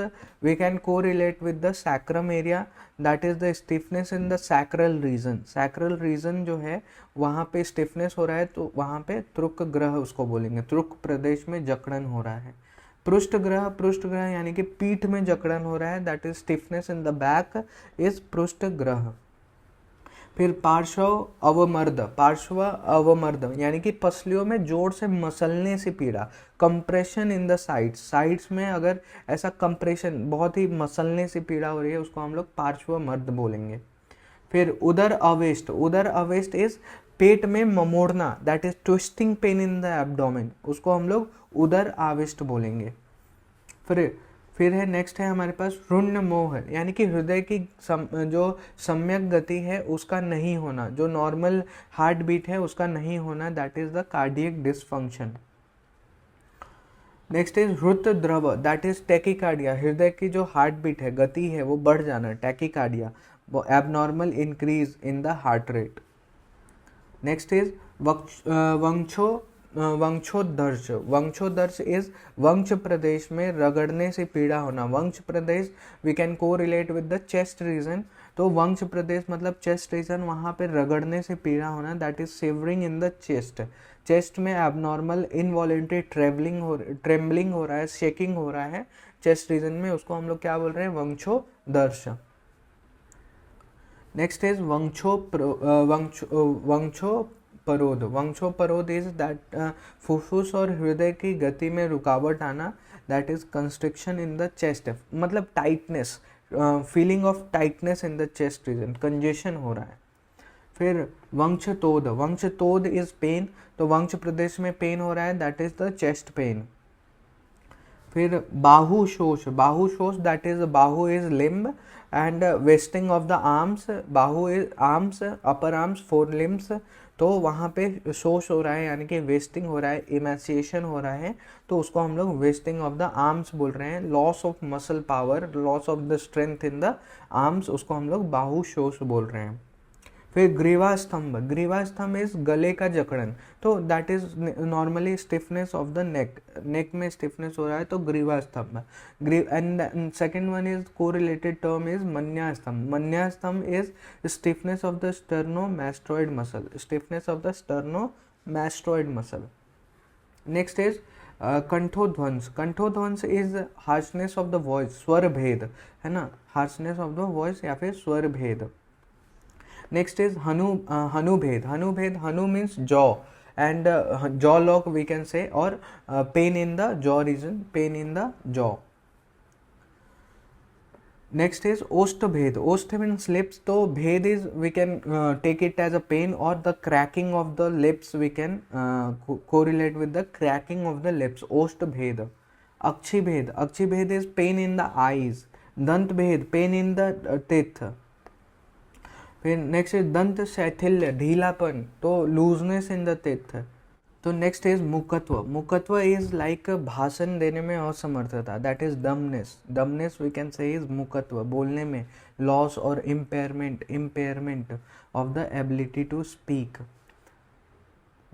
we can correlate with the sacrum area, that is the stiffness in the sacral region जो है वहाँ पे स्टिफनेस हो रहा है, तो वहाँ पे त्रुक ग्रह उसको बोलेंगे, त्रुक प्रदेश में जकड़न हो रहा है। पृष्ठ ग्रह यानी कि पीठ में जकड़न हो रहा है, that is stiffness in the back is पृष्ठ ग्रह। फिर पार्श्व अवमर्द यानी कि पसलियों में जोर से मसलने से पीड़ा, कंप्रेशन इन द साइड्स में अगर ऐसा कंप्रेशन बहुत ही मसलने से पीड़ा हो रही है, उसको हम लोग पार्श्वमर्द बोलेंगे। फिर उदर अवेस्ट इज पेट में ममोड़ना, that is twisting pain in the abdomen, उसको हम लोग उदर आविष्ट बोलेंगे। फिर है नेक्स्ट है हमारे पास रुण्ण मोह, यानी कि हृदय की जो सम्यक गति है उसका नहीं होना, जो नॉर्मल हार्ट बीट है उसका नहीं होना, that is the cardiac dysfunction. Next is हृत द्रव, दैट इज टैकीकार्डिया, हृदय की जो हार्ट बीट है, गति है, वो बढ़ जाना, tachycardia, abnormal increase in the heart rate. Next is वंक्षोदर्श इज वंश प्रदेश में रगड़ने से पीड़ा होना, वंश प्रदेश वी कैन को relate with the chest region, तो वंश प्रदेश मतलब चेस्ट रीजन, वहाँ पे रगड़ने से पीड़ा होना, that is shivering in the chest में एबनॉर्मल इनवॉलेंट्री ट्रेम्बलिंग हो रहा है, शेकिंग हो रहा है चेस्ट रीजन में, उसको हम लोग क्या बोल रहे हैं, वंक्षोदर्श। नेक्स्ट इज वंशोपरोध इज दैट फुफ्फुस और हृदय की गति में रुकावट आना, that is constriction in the chest, मतलब tightness, feeling of tightness in the chest region, congestion हो रहा है। फिर वंशतोद इज पेन, तो वंश प्रदेश में पेन हो रहा है, that is the chest pain. फिर बाहुशोष, बाहुशोष दैट इज बाहु is limb and wasting of the arms, बाहु is arms, upper arms, forelimbs, तो वहाँ पे शोष हो रहा है यानी कि वेस्टिंग हो रहा है, इमेसिएशन हो रहा है, तो उसको हम लोग वेस्टिंग ऑफ द आर्म्स बोल रहे हैं। Loss of muscle power, loss of the strength in the arms, उसको हम लोग बाहुशोष बोल रहे हैं। फिर ग्रीवा स्तंभ, ग्रीवा स्तंभ इज गले का जकड़न, तो that is normally stiffness of the neck, neck में स्टिफनेस हो रहा है तो ग्रीवा स्तंभ। And second one is correlated term is मन्या स्तंभ, मन्या स्तंभ is stiffness of the sternomastoid muscle, stiffness of the sternomastoid muscle. Next is कंठोध्वंस, कंठोध्वंस is harshness of the voice, स्वर भेद है ना, हार्शनेस ऑफ द वॉइस या फिर स्वर भेद। नेक्स्ट इज हनुभेद, हनुभेद, हनु means jaw and jaw lock we can say, और pain in the jaw region, pain in the jaw. Next is ओष्ठभेद, ओष्ठ मीन्स लिप्स, तो भेद is we can take it as a pain, और the cracking of the lips we can correlate with the cracking of the lips, ओष्ठभेद। अक्षिभेद, अक्षिभेद is pain in the eyes. दंत भेद, पेन इन द टीथ। फिर next is दंत शैथिल्य, ढीलापन, तो लूजनेस इन द टीथ। तो नेक्स्ट इज मुकत्व, मुकत्व इज लाइक भाषण देने में असमर्थता, that is dumbness, dumbness we can say is मुकत्व, बोलने में लॉस और impairment, impairment of the ability to speak.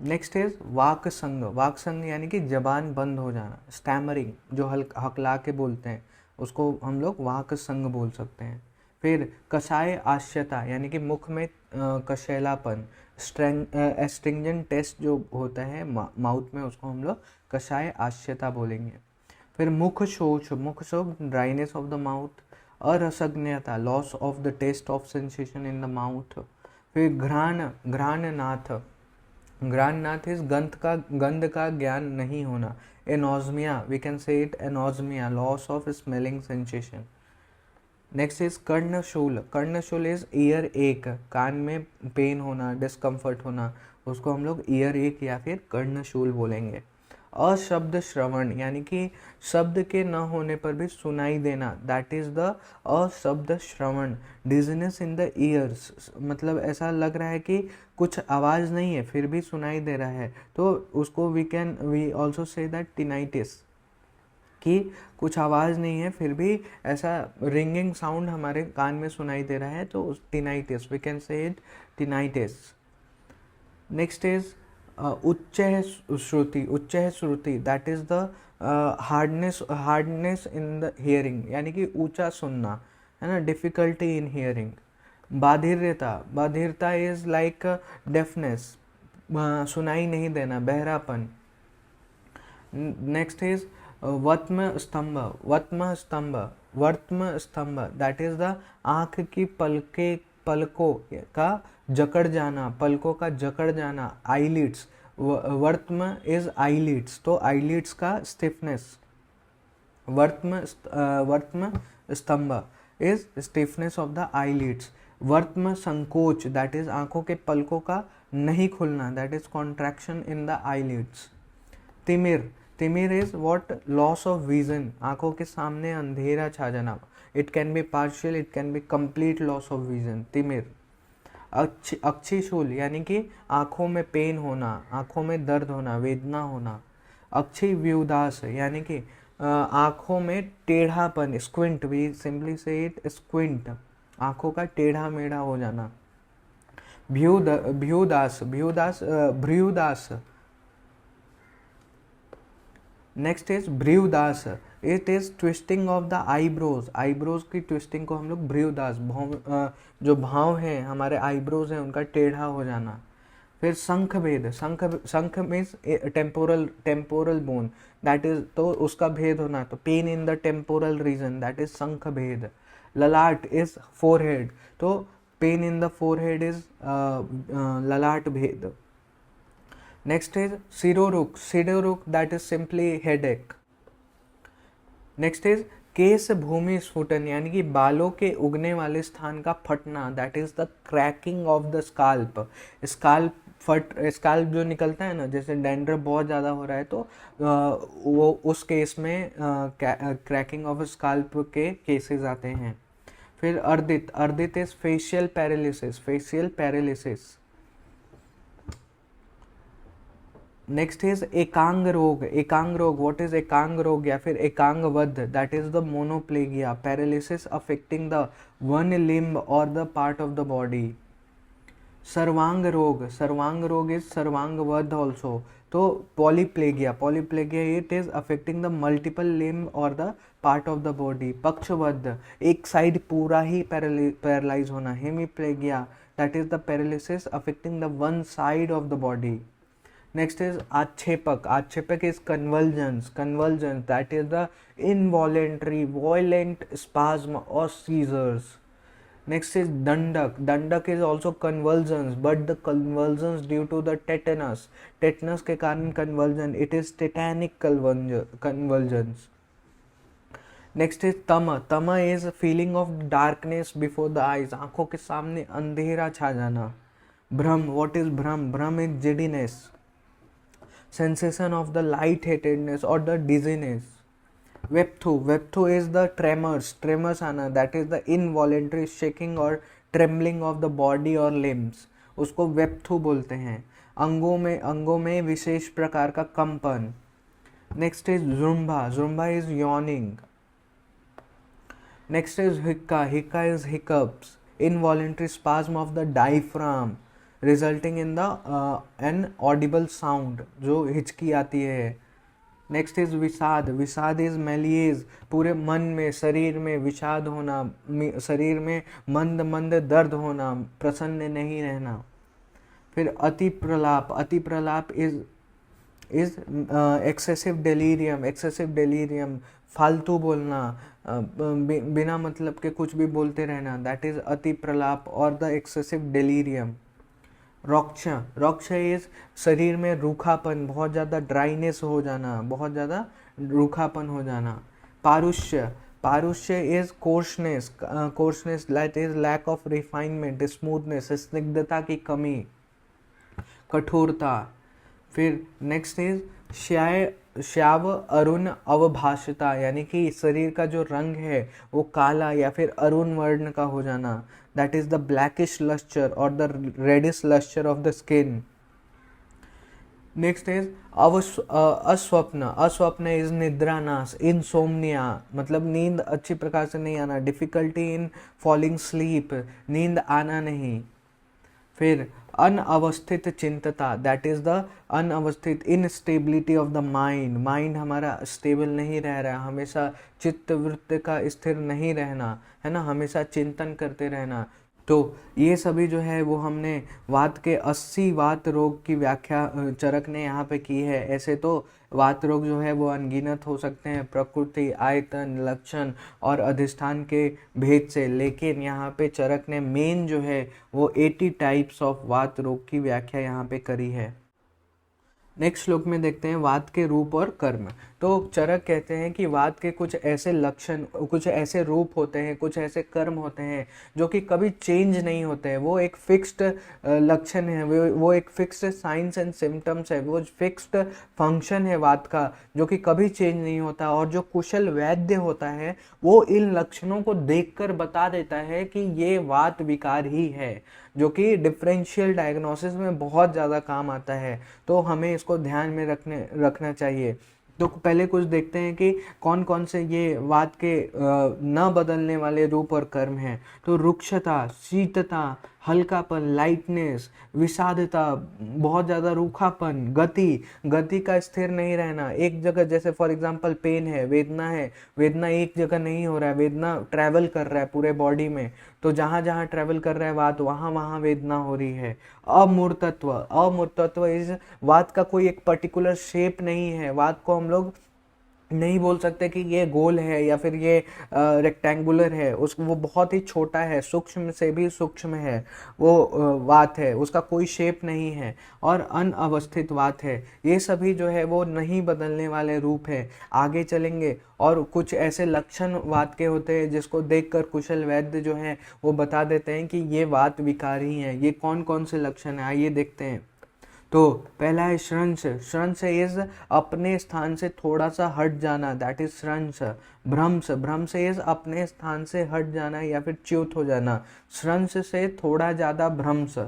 Next is वाक संग, वाक संग यानी कि जबान बंद हो जाना, स्टैमरिंग, जो हकला के बोलते हैं उसको हम लोग वाक संग बोल सकते हैं। फिर कषाय आश्यता यानी कि मुख में कशैलापन, एस्ट्रिंजेंट टेस्ट जो होता है माउथ में, उसको हम लोग कषाय आश्यता बोलेंगे। फिर मुख शोच, मुख शोच ड्राइनेस ऑफ द माउथ। अरसज्ञता, loss of the taste of sensation in the mouth. फिर घ्राण, घ्राणनाथ, घ्राणनाथ इज गंध का ज्ञान नहीं होना। Anosmia, we can say it anosmia, loss of smelling sensation. Next is कर्णशूल, कर्णशूल इज ईयर एक, कान में पेन होना, डिस्कम्फर्ट होना, उसको हम लोग ईयर एक या फिर कर्णशूल बोलेंगे। अशब्द श्रवण यानी कि शब्द के न होने पर भी सुनाई देना, दैट इज द अशब्द श्रवण। डिजीनेस इन द ईयर्स, मतलब ऐसा लग रहा है कि कुछ आवाज़ नहीं है फिर भी सुनाई दे रहा है, तो उसको वी ऑल्सो से दैट टिनाइटिस, कि कुछ आवाज़ नहीं है फिर भी ऐसा रिंगिंग साउंड हमारे कान में सुनाई दे रहा है, तो tinnitus, we can say it tinnitus. Next is उच्च श्रुति, उच्च श्रुति that is the hardness in the hearing, यानी कि ऊंचा सुनना है ना, डिफिकल्टी इन हियरिंग। बाधिर्यता, बाधिरता इज लाइक डेफनेस, सुनाई नहीं देना, बहरापन। नेक्स्ट इज वत्म स्तंभ, वत्म स्तंभ, वर्त्म स्तंभ दैट इज द आँख की पलकों का जकड़ जाना, पलकों का जकड़ जाना, आईलिड्स। वर्त्म इज आईलिड्स, तो आईलिड्स का स्टिफनेस। वर्त्म स्तंभ is stiffness of the eyelids. वर्त्म संकोच दैट इज आंखों के पलकों का नहीं खुलना, that is contraction in the eyelids. तिमिर, तिमिर is what, loss of vision, आंखों के सामने अंधेरा छा जाना, it can be partial, it can be complete loss of vision, तिमिर। अक्षिशूल यानी कि आंखों में पेन होना, आंखों में दर्द होना, वेदना होना। अक्षि व्यूदास यानी कि आंखों में टेढ़ापन, squint, we simply say it squint, आंखों का टेढ़ा मेढ़ा हो जाना। भ्यूदास, भ्रूदास। नेक्स्ट इज भ्रूदास, it is twisting of the eyebrows, eyebrows की ट्विस्टिंग को हम लोग भ्रूदास, जो भाव हैं हमारे आईब्रोज हैं उनका टेढ़ा हो जाना। फिर शंख भेद, शंख means temporal bone, that is, तो उसका भेद होना, तो pain in the temporal region, that is शंख भेद। ललाट इज फोरहेड, तो pain in the forehead is ललाट भेद। नेक्स्ट इज शिरोरुख, शिरोरुख that is simply headache. Next is केश भूमि स्फुटन यानी कि बालों के उगने वाले स्थान का फटना, that is the cracking of the scalp, scalp फट स्कैल्प जो निकलता है ना, जैसे डैंड्रफ बहुत ज़्यादा हो रहा है तो वो उस केस में क्रैकिंग ऑफ स्कैल्प के केसेस आते हैं। फिर अर्दित, अर्दित is facial paralysis, facial paralysis. Next is एकांग रोग, एकांग रोग, व्हाट इज एकांग रोग या फिर एकांगवध, that is the monoplegia, paralysis affecting the one limb और the part of the body. सर्वांग रोग, सर्वांग रोग इज सर्वांगवध ऑल्सो, तो polyplegia, polyplegia it is affecting the multiple limb और the part of the body. पक्षवध, एक साइड पूरा ही पैरालाइज होना, hemiplegia, that is the paralysis affecting the one side of the body. Next is आक्षेपक, आक्षेपक is convulsions, convulsions that is the involuntary violent spasm or seizures. Next is dandak, dandak is also convulsions but the convulsions due to the tetanus, tetanus के कारण convulsion, it is tetanic convulsions. Next is tama, tama is feeling of darkness before the eyes, आंखों के सामने अंधेरा छा जाना। भ्रम, what is भ्रम, भ्रम is giddiness, sensation of the light-headedness or the dizziness. Vepthu, vepthu is the tremors, tremors आना, that is the involuntary shaking or trembling of the body or limbs, उसको वेप्थु बोलते हैं। अंगों में विशेष प्रकार का कंपन। नेक्स्ट इज जुम्बा, जुम्बा इज yawning. नेक्स्ट इज हिक्का, हिक्का is hiccups, involuntary spasm of the diaphragm resulting in the an audible sound, जो हिचकी आती है। नेक्स्ट इज विषाद, विषाद इज मेलिएज, पूरे मन में शरीर में विषाद होना, शरीर में मंद मंद दर्द होना, प्रसन्न नहीं रहना। फिर अति प्रलाप, अति प्रलाप is excessive delirium, excessive delirium, फालतू बोलना, बिना मतलब के कुछ भी बोलते रहना, दैट इज अति प्रलाप और द एक्सेसिव डेलीरियम। रोक्ष, रोक्ष इज शरीर में रूखापन, बहुत ज़्यादा ड्राइनेस हो जाना, बहुत ज़्यादा रूखापन हो जाना। पारुष्य, पारुष्य is coarseness, coarseness that is lack of refinement, smoothness, स्निग्धता की कमी, कठोरता। फिर नेक्स्ट इज श्याव अरुण अवभाषिता, यानी कि शरीर का जो रंग है वो काला या फिर अरुण वर्ण का हो जाना, that is the blackish lustre और the reddish lustre of the skin. Next is अस्वप्न, अस्वप्न इज निद्रानाश, इनसोम्निया, मतलब नींद अच्छी प्रकार से नहीं आना, डिफिकल्टी इन फॉलिंग स्लीप, नींद आना नहीं। फिर अनअवस्थित चिंतता, दैट इज द अनअवस्थित instability of the mind, mind हमारा स्टेबल नहीं रह रहा, हमेशा चित्तवृत्ति का स्थिर नहीं रहना, है ना, हमेशा चिंतन करते रहना। तो ये सभी जो है वो हमने वात के 80 वात रोग की व्याख्या चरक ने यहाँ पे की है। ऐसे तो वात रोग जो है वो अनगिनत हो सकते हैं प्रकृति, आयतन, लक्षण और अधिष्ठान के भेद से, लेकिन यहाँ पे चरक ने मेन जो है वो 80 टाइप्स ऑफ वात रोग की व्याख्या यहाँ पे करी है। नेक्स्ट श्लोक में देखते हैं वात के रूप और कर्म। तो चरक कहते हैं कि वात के कुछ ऐसे लक्षण, कुछ ऐसे रूप होते हैं, कुछ ऐसे कर्म होते हैं जो कि कभी चेंज नहीं होते हैं, वो एक फिक्स्ड लक्षण है, वो एक फिक्स्ड साइंस एंड सिम्टम्स है, वो फिक्स्ड फंक्शन है वात का जो कि कभी चेंज नहीं होता। और जो कुशल वैद्य होता है वो इन लक्षणों को देखकर बता देता है कि ये वात विकार ही है, जो कि डिफरेंशियल डायग्नोसिस में बहुत ज़्यादा काम आता है। तो हमें इसको ध्यान में रखना चाहिए। तो पहले कुछ देखते हैं कि कौन कौन से ये वात के न बदलने वाले रूप और कर्म हैं। तो रुक्षता, शीतता, हल्कापन, लाइटनेस, विषादता, बहुत ज़्यादा रूखापन, गति का स्थिर नहीं रहना, एक जगह, जैसे फॉर एग्जांपल पेन है, वेदना एक जगह नहीं हो रहा है, वेदना ट्रैवल कर रहा है पूरे बॉडी में, तो जहाँ जहाँ ट्रैवल कर रहा है वात वहाँ वेदना हो रही है। अमूर्तत्व इस वात का कोई एक पर्टिकुलर शेप नहीं है, वात को हम लोग नहीं बोल सकते कि ये गोल है या फिर ये रेक्टेंगुलर है, वो बहुत ही छोटा है, सूक्ष्म से भी सूक्ष्म है वो वात है, उसका कोई शेप नहीं है और अनअवस्थित वात है। ये सभी जो है वो नहीं बदलने वाले रूप है। आगे चलेंगे और कुछ ऐसे लक्षण वात के होते हैं जिसको देखकर कुशल वैद्य जो है वो बता देते हैं कि ये वात विकारी हैं। ये कौन कौन से लक्षण हैं आइए देखते हैं। तो पहला है श्रंस। श्रंस इज अपने स्थान से थोड़ा सा हट जाना, दैट इज श्रंस। भ्रंश, भ्रंश इज अपने स्थान से हट जाना या फिर च्युत हो जाना, श्रंस से थोड़ा ज़्यादा भ्रंश।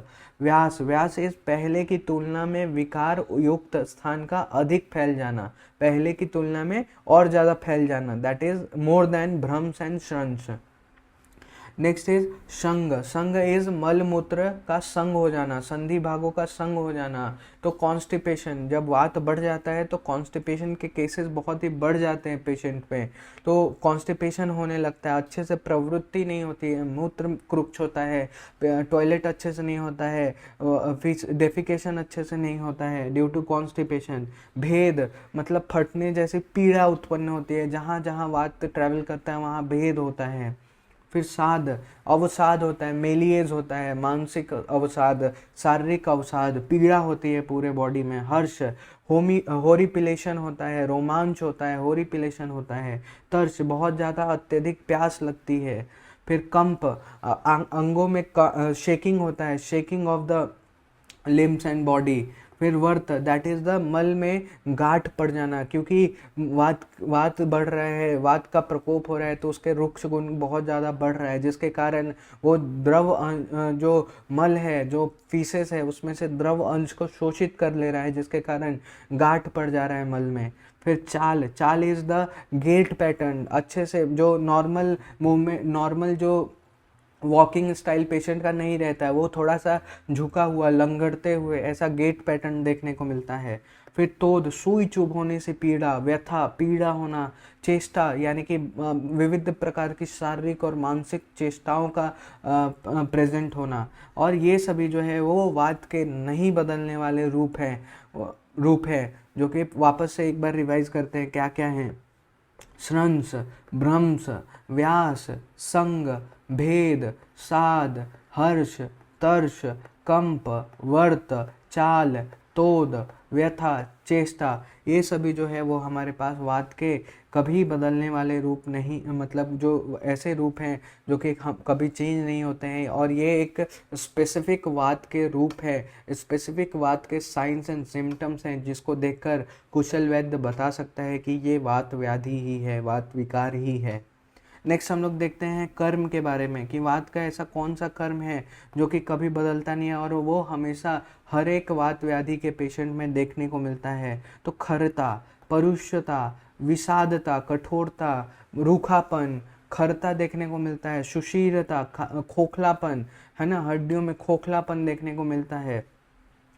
व्यास, व्यास इज पहले की तुलना में विकार युक्त स्थान का अधिक फैल जाना, पहले की तुलना में और ज़्यादा फैल जाना, दैट इज मोर देन भ्रंश एंड श्रंस। नेक्स्ट इज संग। संग इज मल मूत्र का संग हो जाना, संधि भागों का संग हो जाना। तो कॉन्स्टिपेशन, जब वात बढ़ जाता है तो कॉन्स्टिपेशन के केसेस बहुत ही बढ़ जाते हैं पेशेंट में, तो कॉन्स्टिपेशन होने लगता है, अच्छे से प्रवृत्ति नहीं होती है, मूत्र कुक्ष होता है, टॉयलेट अच्छे से नहीं होता है, डेफिकेशन अच्छे से नहीं होता है ड्यू टू कॉन्स्टिपेशन। भेद मतलब फटने जैसी पीड़ा उत्पन्न होती है, जहाँ जहाँ वात ट्रैवल करता है वहाँ भेद होता है। फिर साध, अवसाद होता है, मेलिएज होता है, मानसिक अवसाद, शारीरिक अवसाद, पीड़ा होती है पूरे बॉडी में। हर्ष, होरिपिलेशन होता है, रोमांच होता है, होरिपिलेशन होता है। तर्स, बहुत ज़्यादा अत्यधिक प्यास लगती है। फिर कंप, अंगों में शेकिंग होता है, shaking of the limbs and body. फिर वर्त, दैट इज द मल में गांठ पड़ जाना, क्योंकि वात बढ़ रहा है, वात का प्रकोप हो रहा है, तो उसके रुक्ष गुण बहुत ज़्यादा बढ़ रहा है, जिसके कारण वो द्रव जो मल है, जो फीसेस है, उसमें से द्रव अंश को शोषित कर ले रहा है, जिसके कारण गांठ पड़ जा रहा है मल में। फिर चाल, चाल इज द गेट पैटर्न, अच्छे से जो नॉर्मल मूवमेंट, नॉर्मल जो वॉकिंग स्टाइल पेशेंट का नहीं रहता है, वो थोड़ा सा झुका हुआ, लंगड़ते हुए, ऐसा गेट पैटर्न देखने को मिलता है। फिर तोद, सुई चुभ होने से पीड़ा, व्यथा, पीड़ा होना। चेष्टा यानी कि विविध प्रकार की शारीरिक और मानसिक चेष्टाओं का प्रेजेंट होना। और ये सभी जो है वो वात के नहीं बदलने वाले रूप है, जो कि वापस से एक बार रिवाइज करते हैं क्या क्या हैं। श्रंस, भ्रंश, व्यास, संग, भेद, साध, हर्ष, तर्ष, कंप, वर्त, चाल, तोद, व्यथा, चेष्टा, ये सभी जो है वो हमारे पास वात के कभी बदलने वाले रूप नहीं, मतलब जो ऐसे रूप हैं जो कि कभी चेंज नहीं होते हैं, और ये एक स्पेसिफिक वात के रूप है, स्पेसिफिक वात के साइंस एंड सिम्टम्स हैं, जिसको देखकर कुशल वैद्य बता सकता है कि ये वात व्याधि ही है, वात विकार ही है। नेक्स्ट हम लोग देखते हैं कर्म के बारे में, कि वात का ऐसा कौन सा कर्म है जो कि कभी बदलता नहीं है और वो हमेशा हर एक वात व्याधि के पेशेंट में देखने को मिलता है। तो खरता, परुषता, विषादता, कठोरता, रूखापन, खरता देखने को मिलता है, सुशीरता, खोखलापन, है ना, हड्डियों में खोखलापन देखने को मिलता है।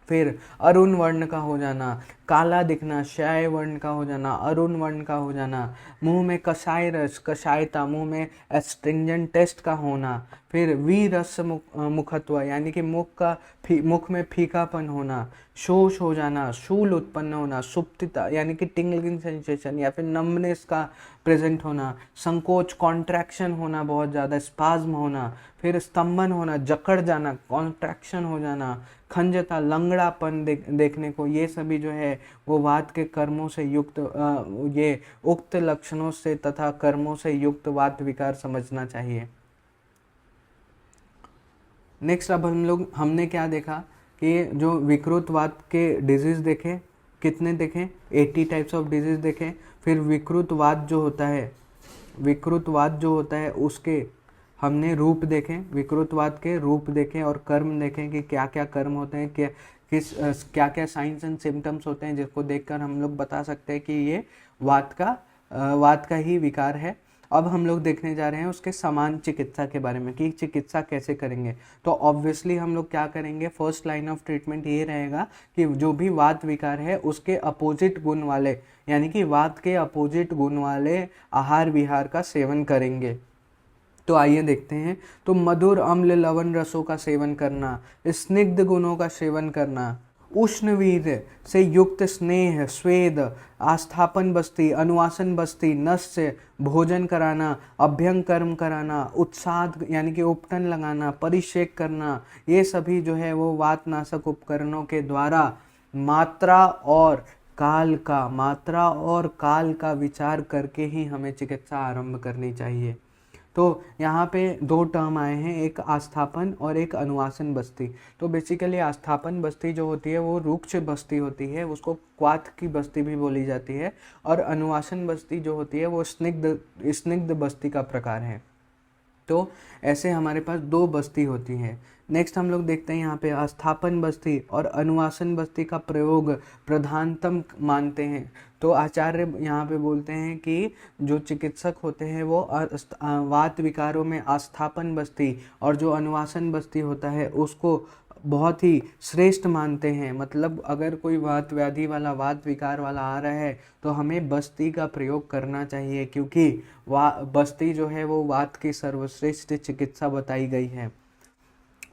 फिर अरुण वर्ण का हो जाना, काला दिखना, श्याय वर्ण का हो जाना, अरुण वर्ण का हो जाना, मुंह में कषाय रस, कषायता, मुंह में एस्ट्रिंजेंट टेस्ट का होना। फिर वीरस मुखत्व यानी कि मुख में फीकापन होना, शोष हो जाना, शूल उत्पन्न होना, सुप्तिता यानी कि टिंगलिंग सेंसेशन या फिर नम्बनेस का प्रेजेंट होना, संकोच कॉन्ट्रैक्शन होना, बहुत ज़्यादा स्पाज्म होना। फिर स्तंभन होना, जकड़ जाना, कॉन्ट्रैक्शन हो जाना, खंजता, लंगड़ापन देखने को, ये सभी जो है वो वात के कर्मों से युक्त ये उक्त लक्षणों से तथा कर्मों से युक्त वात विकार समझना चाहिए। नेक्स्ट अब हमने क्या देखा कि जो विकृत वात के डिजीज देखे, कितने देखें, 80 टाइप्स ऑफ डिजीज देखें। फिर विकृत वात जो होता है उसके हमने रूप देखें, विकृत वात के रूप देखें और कर्म देखें कि क्या क्या कर्म होते हैं, क्या क्या साइंस एंड सिम्टम्स होते हैं, जिसको देखकर हम लोग बता सकते हैं कि ये वात का ही विकार है। अब हम लोग देखने जा रहे हैं उसके समान चिकित्सा के बारे में कि चिकित्सा कैसे करेंगे। तो ऑब्वियसली हम लोग क्या करेंगे, फर्स्ट लाइन ऑफ ट्रीटमेंट ये रहेगा कि जो भी वात विकार है उसके अपोजिट गुण वाले यानी कि वात के अपोजिट गुण वाले आहार विहार का सेवन करेंगे। तो आइए देखते हैं। तो मधुर अम्ल लवण रसों का सेवन करना, स्निग्ध गुणों का सेवन करना, उष्णवीर्य से युक्त स्नेह, स्वेद, आस्थापन बस्ती, अनुवासन बस्ती, नस से भोजन कराना, अभ्यंग कर्म कराना, उत्साद यानी कि उपटन लगाना, परिषेक करना, ये सभी जो है वो वातनाशक उपकरणों के द्वारा मात्रा और काल का विचार करके ही हमें चिकित्सा आरंभ करनी चाहिए। तो यहाँ पे दो टर्म आए हैं, एक आस्थापन और एक अनुवासन बस्ती। तो बेसिकली आस्थापन बस्ती जो होती है वो रुक्ष बस्ती होती है, उसको क्वाथ की बस्ती भी बोली जाती है, और अनुवासन बस्ती जो होती है वो स्निग्ध बस्ती का प्रकार है। तो ऐसे हमारे पास दो बस्ती होती है। नेक्स्ट हम लोग देखते हैं यहाँ पे आस्थापन बस्ती और अनुवासन बस्ती का प्रयोग प्रधानतम मानते हैं। तो आचार्य यहाँ पे बोलते हैं कि जो चिकित्सक होते हैं वो वात विकारों में आस्थापन बस्ती और जो अनुवासन बस्ती होता है उसको बहुत ही श्रेष्ठ मानते हैं। मतलब अगर कोई वात व्याधि वाला, वात विकार वाला आ रहा है तो हमें बस्ती का प्रयोग करना चाहिए, क्योंकि बस्ती जो है वो वात की सर्वश्रेष्ठ चिकित्सा बताई गई है।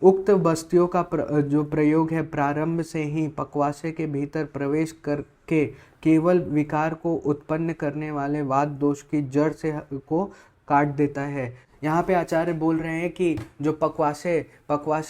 उक्त बस्तियों का जो प्रयोग है प्रारंभ से ही पक्वाशय के भीतर प्रवेश करके केवल विकार को उत्पन्न करने वाले वात दोष की जड़ से को काट देता है। यहाँ पे आचार्य बोल रहे हैं कि जो पक्वाशय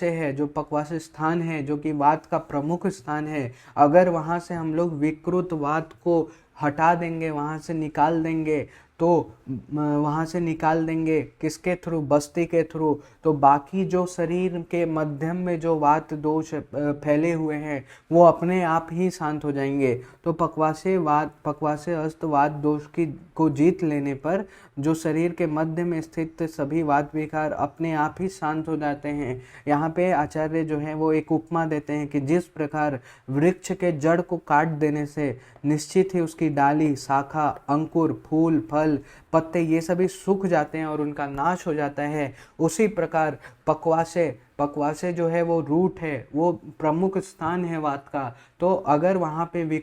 है, जो पक्वाशय स्थान है, जो कि वात का प्रमुख स्थान है, अगर वहाँ से हम लोग विकृत वात को हटा देंगे, वहाँ से निकाल देंगे, तो वहाँ से निकाल देंगे किसके थ्रू? बस्ती के थ्रू। तो बाकी जो शरीर के मध्यम में जो वात दोष फैले हुए हैं वो अपने आप ही शांत हो जाएंगे। तो पक्वाशय अस्त वात दोष को जीत लेने पर जो शरीर के मध्य में स्थित सभी वात विकार अपने आप ही शांत हो जाते हैं। यहाँ पे आचार्य जो है वो एक उपमा देते हैं कि जिस प्रकार वृक्ष के जड़ को काट देने से निश्चित ही उसकी डाली, शाखा, अंकुर, फूल, फल, पत्ते ये सभी सूख जाते हैं और उनका नाश हो जाता है, उसी प्रकार पक्वाशय जो है वो रूट है, वो प्रमुख स्थान है वात का। तो अगर वहाँ पे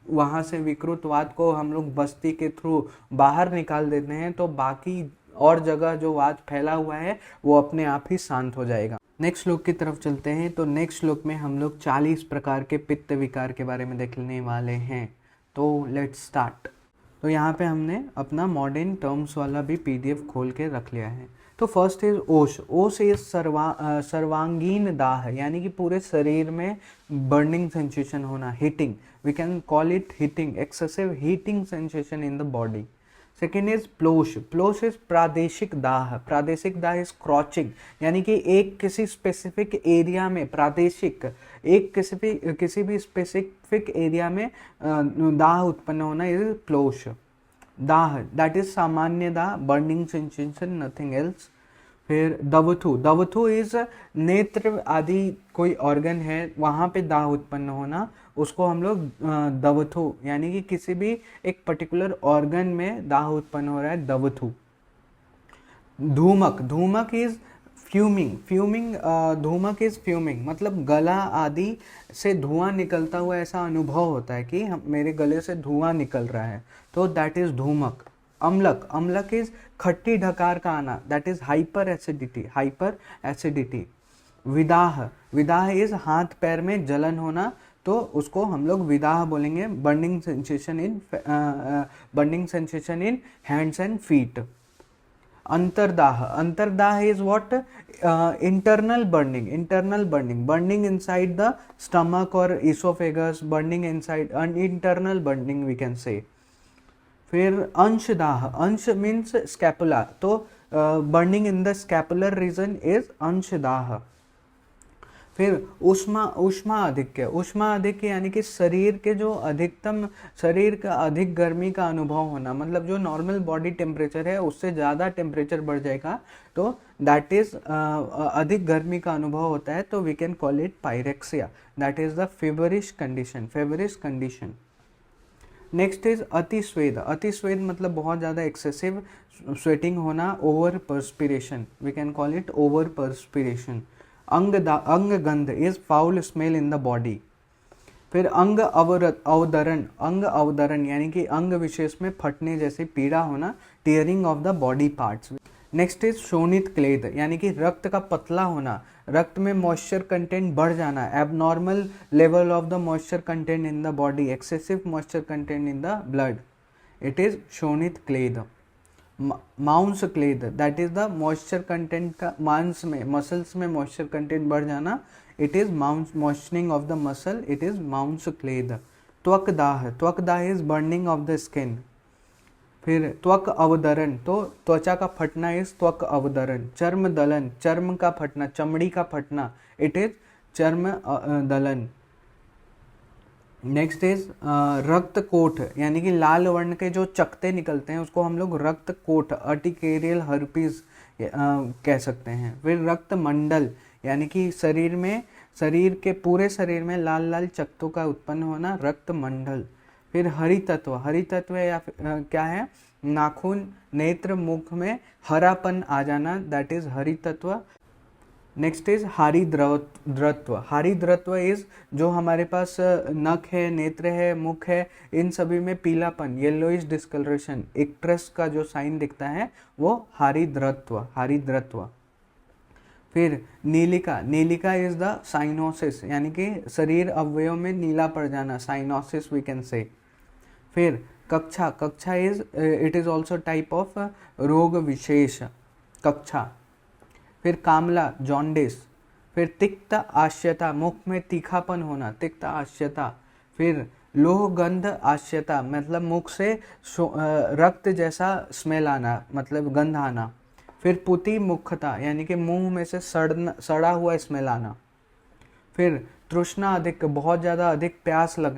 वहाँ से विकृत वात को हम लोग बस्ती के थ्रू बाहर निकाल देते हैं तो बाकी और जगह जो वात फैला हुआ है वो अपने आप ही शांत हो जाएगा। नेक्स्ट श्लोक की तरफ चलते हैं। तो नेक्स्ट श्लोक में हम लोग 40 प्रकार के पित्त विकार के बारे में देखने वाले हैं। तो लेट्स स्टार्ट। तो यहाँ पे हमने अपना मॉडर्न टर्म्स वाला भी PDF खोल के रख लिया है। तो फर्स्ट इज ओश। ओश इज सर्वांगीण दाह, यानी कि पूरे शरीर में बर्निंग सेंसेशन होना, heating, we can call it heating, excessive heating sensation in the body. Second is प्लोश। प्लोश इज प्रादेशिक दाह। प्रादेशिक दाह इज क्रॉचिंग, यानी कि एक किसी स्पेसिफिक एरिया में, प्रादेशिक एक किसी भी स्पेसिफिक एरिया में दाह उत्पन्न होना, इज प्लोश। दाह दैट इज सामान्य दाह, बर्निंग सेंसेशन, नथिंग एल्स। फिर दवथु। दवथु इज नेत्र आदि कोई ऑर्गन है वहाँ पे दाह उत्पन्न होना, उसको हम लोग दवथु, यानी कि किसी भी एक पर्टिकुलर ऑर्गन में दाह उत्पन्न हो रहा है, दवथु। धूमक। धूमक इज फ्यूमिंग। धूमक इज फ्यूमिंग, मतलब गला आदि से धुआं निकलता हुआ ऐसा अनुभव होता है कि मेरे गले से धुआं निकल रहा है, तो दैट इज धूमक। अम्लक। अम्लक इज खट्टी ढकार का आना, दैट इज हाइपर एसिडिटी। विदाह। विदाह इज हाथ पैर में जलन होना, तो उसको हम लोग विदाह बोलेंगे। Burning sensation in hands and feet. अंतरदाह। अंतरदाह is what? Internal burning, burning inside the stomach और oesophagus, burning inside, internal burning we can say. फिर अंशदाह। अंश मीन्स स्कैपुला, तो burning in the scapular region is अंशदाह। फिर उष्मा आधिक्य, यानी कि शरीर के जो शरीर का अधिक गर्मी का अनुभव होना, मतलब जो नॉर्मल बॉडी टेम्परेचर है उससे ज़्यादा टेम्परेचर बढ़ जाएगा, तो दैट इज अधिक गर्मी का अनुभव होता है, तो we can call it pyrexia, that is the feverish condition. Next is अतिस्वेद। अतिस्वेद मतलब बहुत ज़्यादा एक्सेसिव स्वेटिंग होना, over perspiration, we can call it over perspiration. अंगगंध is foul smell in the body. फिर अंग अवदरण, यानी कि अंग विशेष में फटने जैसी पीड़ा होना, tearing of the body parts. Next is शोणित क्लेद, यानी कि रक्त का पतला होना, रक्त में मॉइस्चर कंटेंट बढ़ जाना, abnormal level of the moisture content in the body, excessive moisture content in the blood, it is शोणित क्लेद। माउंस क्लेद, that is the moisture content का मांस में, मसल्स में मॉइस्चर कंटेंट बढ़ जाना, it is moisturing of the muscle, it is माउंस क्लेद। त्वक दाह is burning of the skin. फिर त्वक अवदरण, तो त्वचा का फटना इज त्वक अवदरण। चर्म दलन, चर्म का फटना, चमड़ी का फटना, इट इज चर्म दलन। नेक्स्ट इज रक्त कोट, यानी कि लाल वर्ण के जो चकते निकलते हैं उसको हम लोग रक्त कोट, अर्टिकेरियल हर्पीज कह सकते हैं। फिर रक्त मंडल, यानी कि शरीर के पूरे शरीर में लाल लाल चकतों का उत्पन्न होना, रक्त मंडल। फिर हरि तत्व, हरि तत्व या क्या है, नाखून, नेत्र, मुख में हरापन आ जाना, दैट इज हरि तत्व। नेक्स्ट इज हारिद्रत्व, हारिद्रत्व इज जो हमारे पास नख है, नेत्र है, मुख है, इन सभी में पीलापन, येलोइश डिस्कलरेशन, इक्ट्रस का जो साइन दिखता है वो हारिद्रत्व, हारिद्रत्व। फिर नीलिका, नीलिका इज द साइनोसिस, यानी कि शरीर अवयव में नीला पड़ जाना, साइनोसिस वी कैन से। फिर कक्षा, कक्षा is it is also type of रोग विशेष, कक्षा। फिर कामला, जॉन्डिस। फिर तिक्त आश्यता, मुख में तीखापन होना, तिक्त आश्यता। फिर लोह गंध आश्यता, मतलब मुख से रक्त जैसा स्मेल आना, मतलब गंध आना। फिर पुति मुखता, यानी कि मुंह में से सड़ा हुआ स्मेल आना। फिर तृष्णा अधिक, बहुत ज़्यादा अधिक प्यास लगना।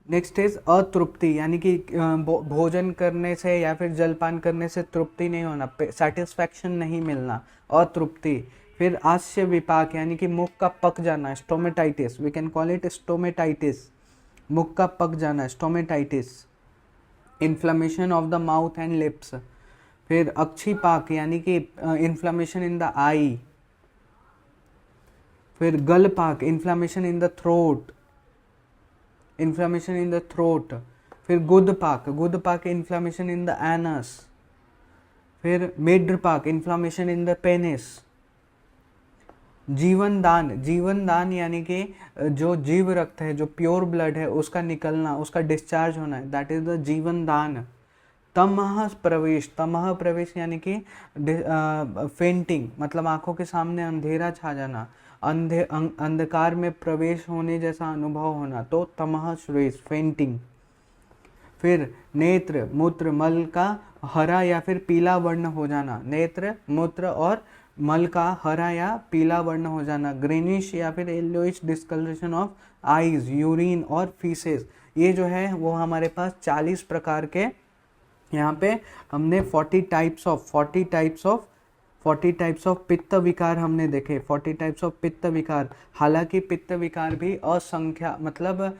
नेक्स्ट इज अतृप्ति, यानी कि भोजन करने से या फिर जलपान करने से तृप्ति नहीं होना, सेटिस्फैक्शन नहीं मिलना, अतृप्ति। फिर आस्य विपाक, यानी कि मुख का पक जाना, stomatitis, we can call it stomatitis, मुख का पक जाना, stomatitis. Inflammation of the mouth and lips. फिर अक्षिपाक, यानी कि इन्फ्लेमेशन इन द आई। फिर गलपाक, inflammation in the throat, inflammation in the throat. फिर गुदपाक, गुदपाक इन्फ्लेमेशन इन द एनस। फिर मेड्रपाक, इन्फ्लेमेशन इन द पेनिस। जीवन दान, जीवन दान यानी कि जो जीव रक्त है, जो प्योर ब्लड है, उसका निकलना, उसका डिस्चार्ज होना है, दैट इज द जीवन दान। तमह प्रवेश, तमह प्रवेश यानी कि फेंटिंग, मतलब आंखों के सामने अंधेरा छा जाना, अंधकार में प्रवेश होने जैसा अनुभव होना, तो तमह श्रेष्ठ, फेंटिंग। फिर नेत्र, मूत्र, मल का हरा या फिर पीला वर्ण हो जाना, नेत्र, मूत्र और मल का हरा या पीला वर्ण हो जाना, ग्रीनिश या फिर yellowish discoloration of eyes, urine और फीसेस। ये जो है वो हमारे पास 40 प्रकार के, यहाँ पे हमने 40 टाइप्स ऑफ पित्त विकार हमने देखे, 40 टाइप्स ऑफ पित्त विकार। हालांकि पित्त विकार भी असंख्या, मतलब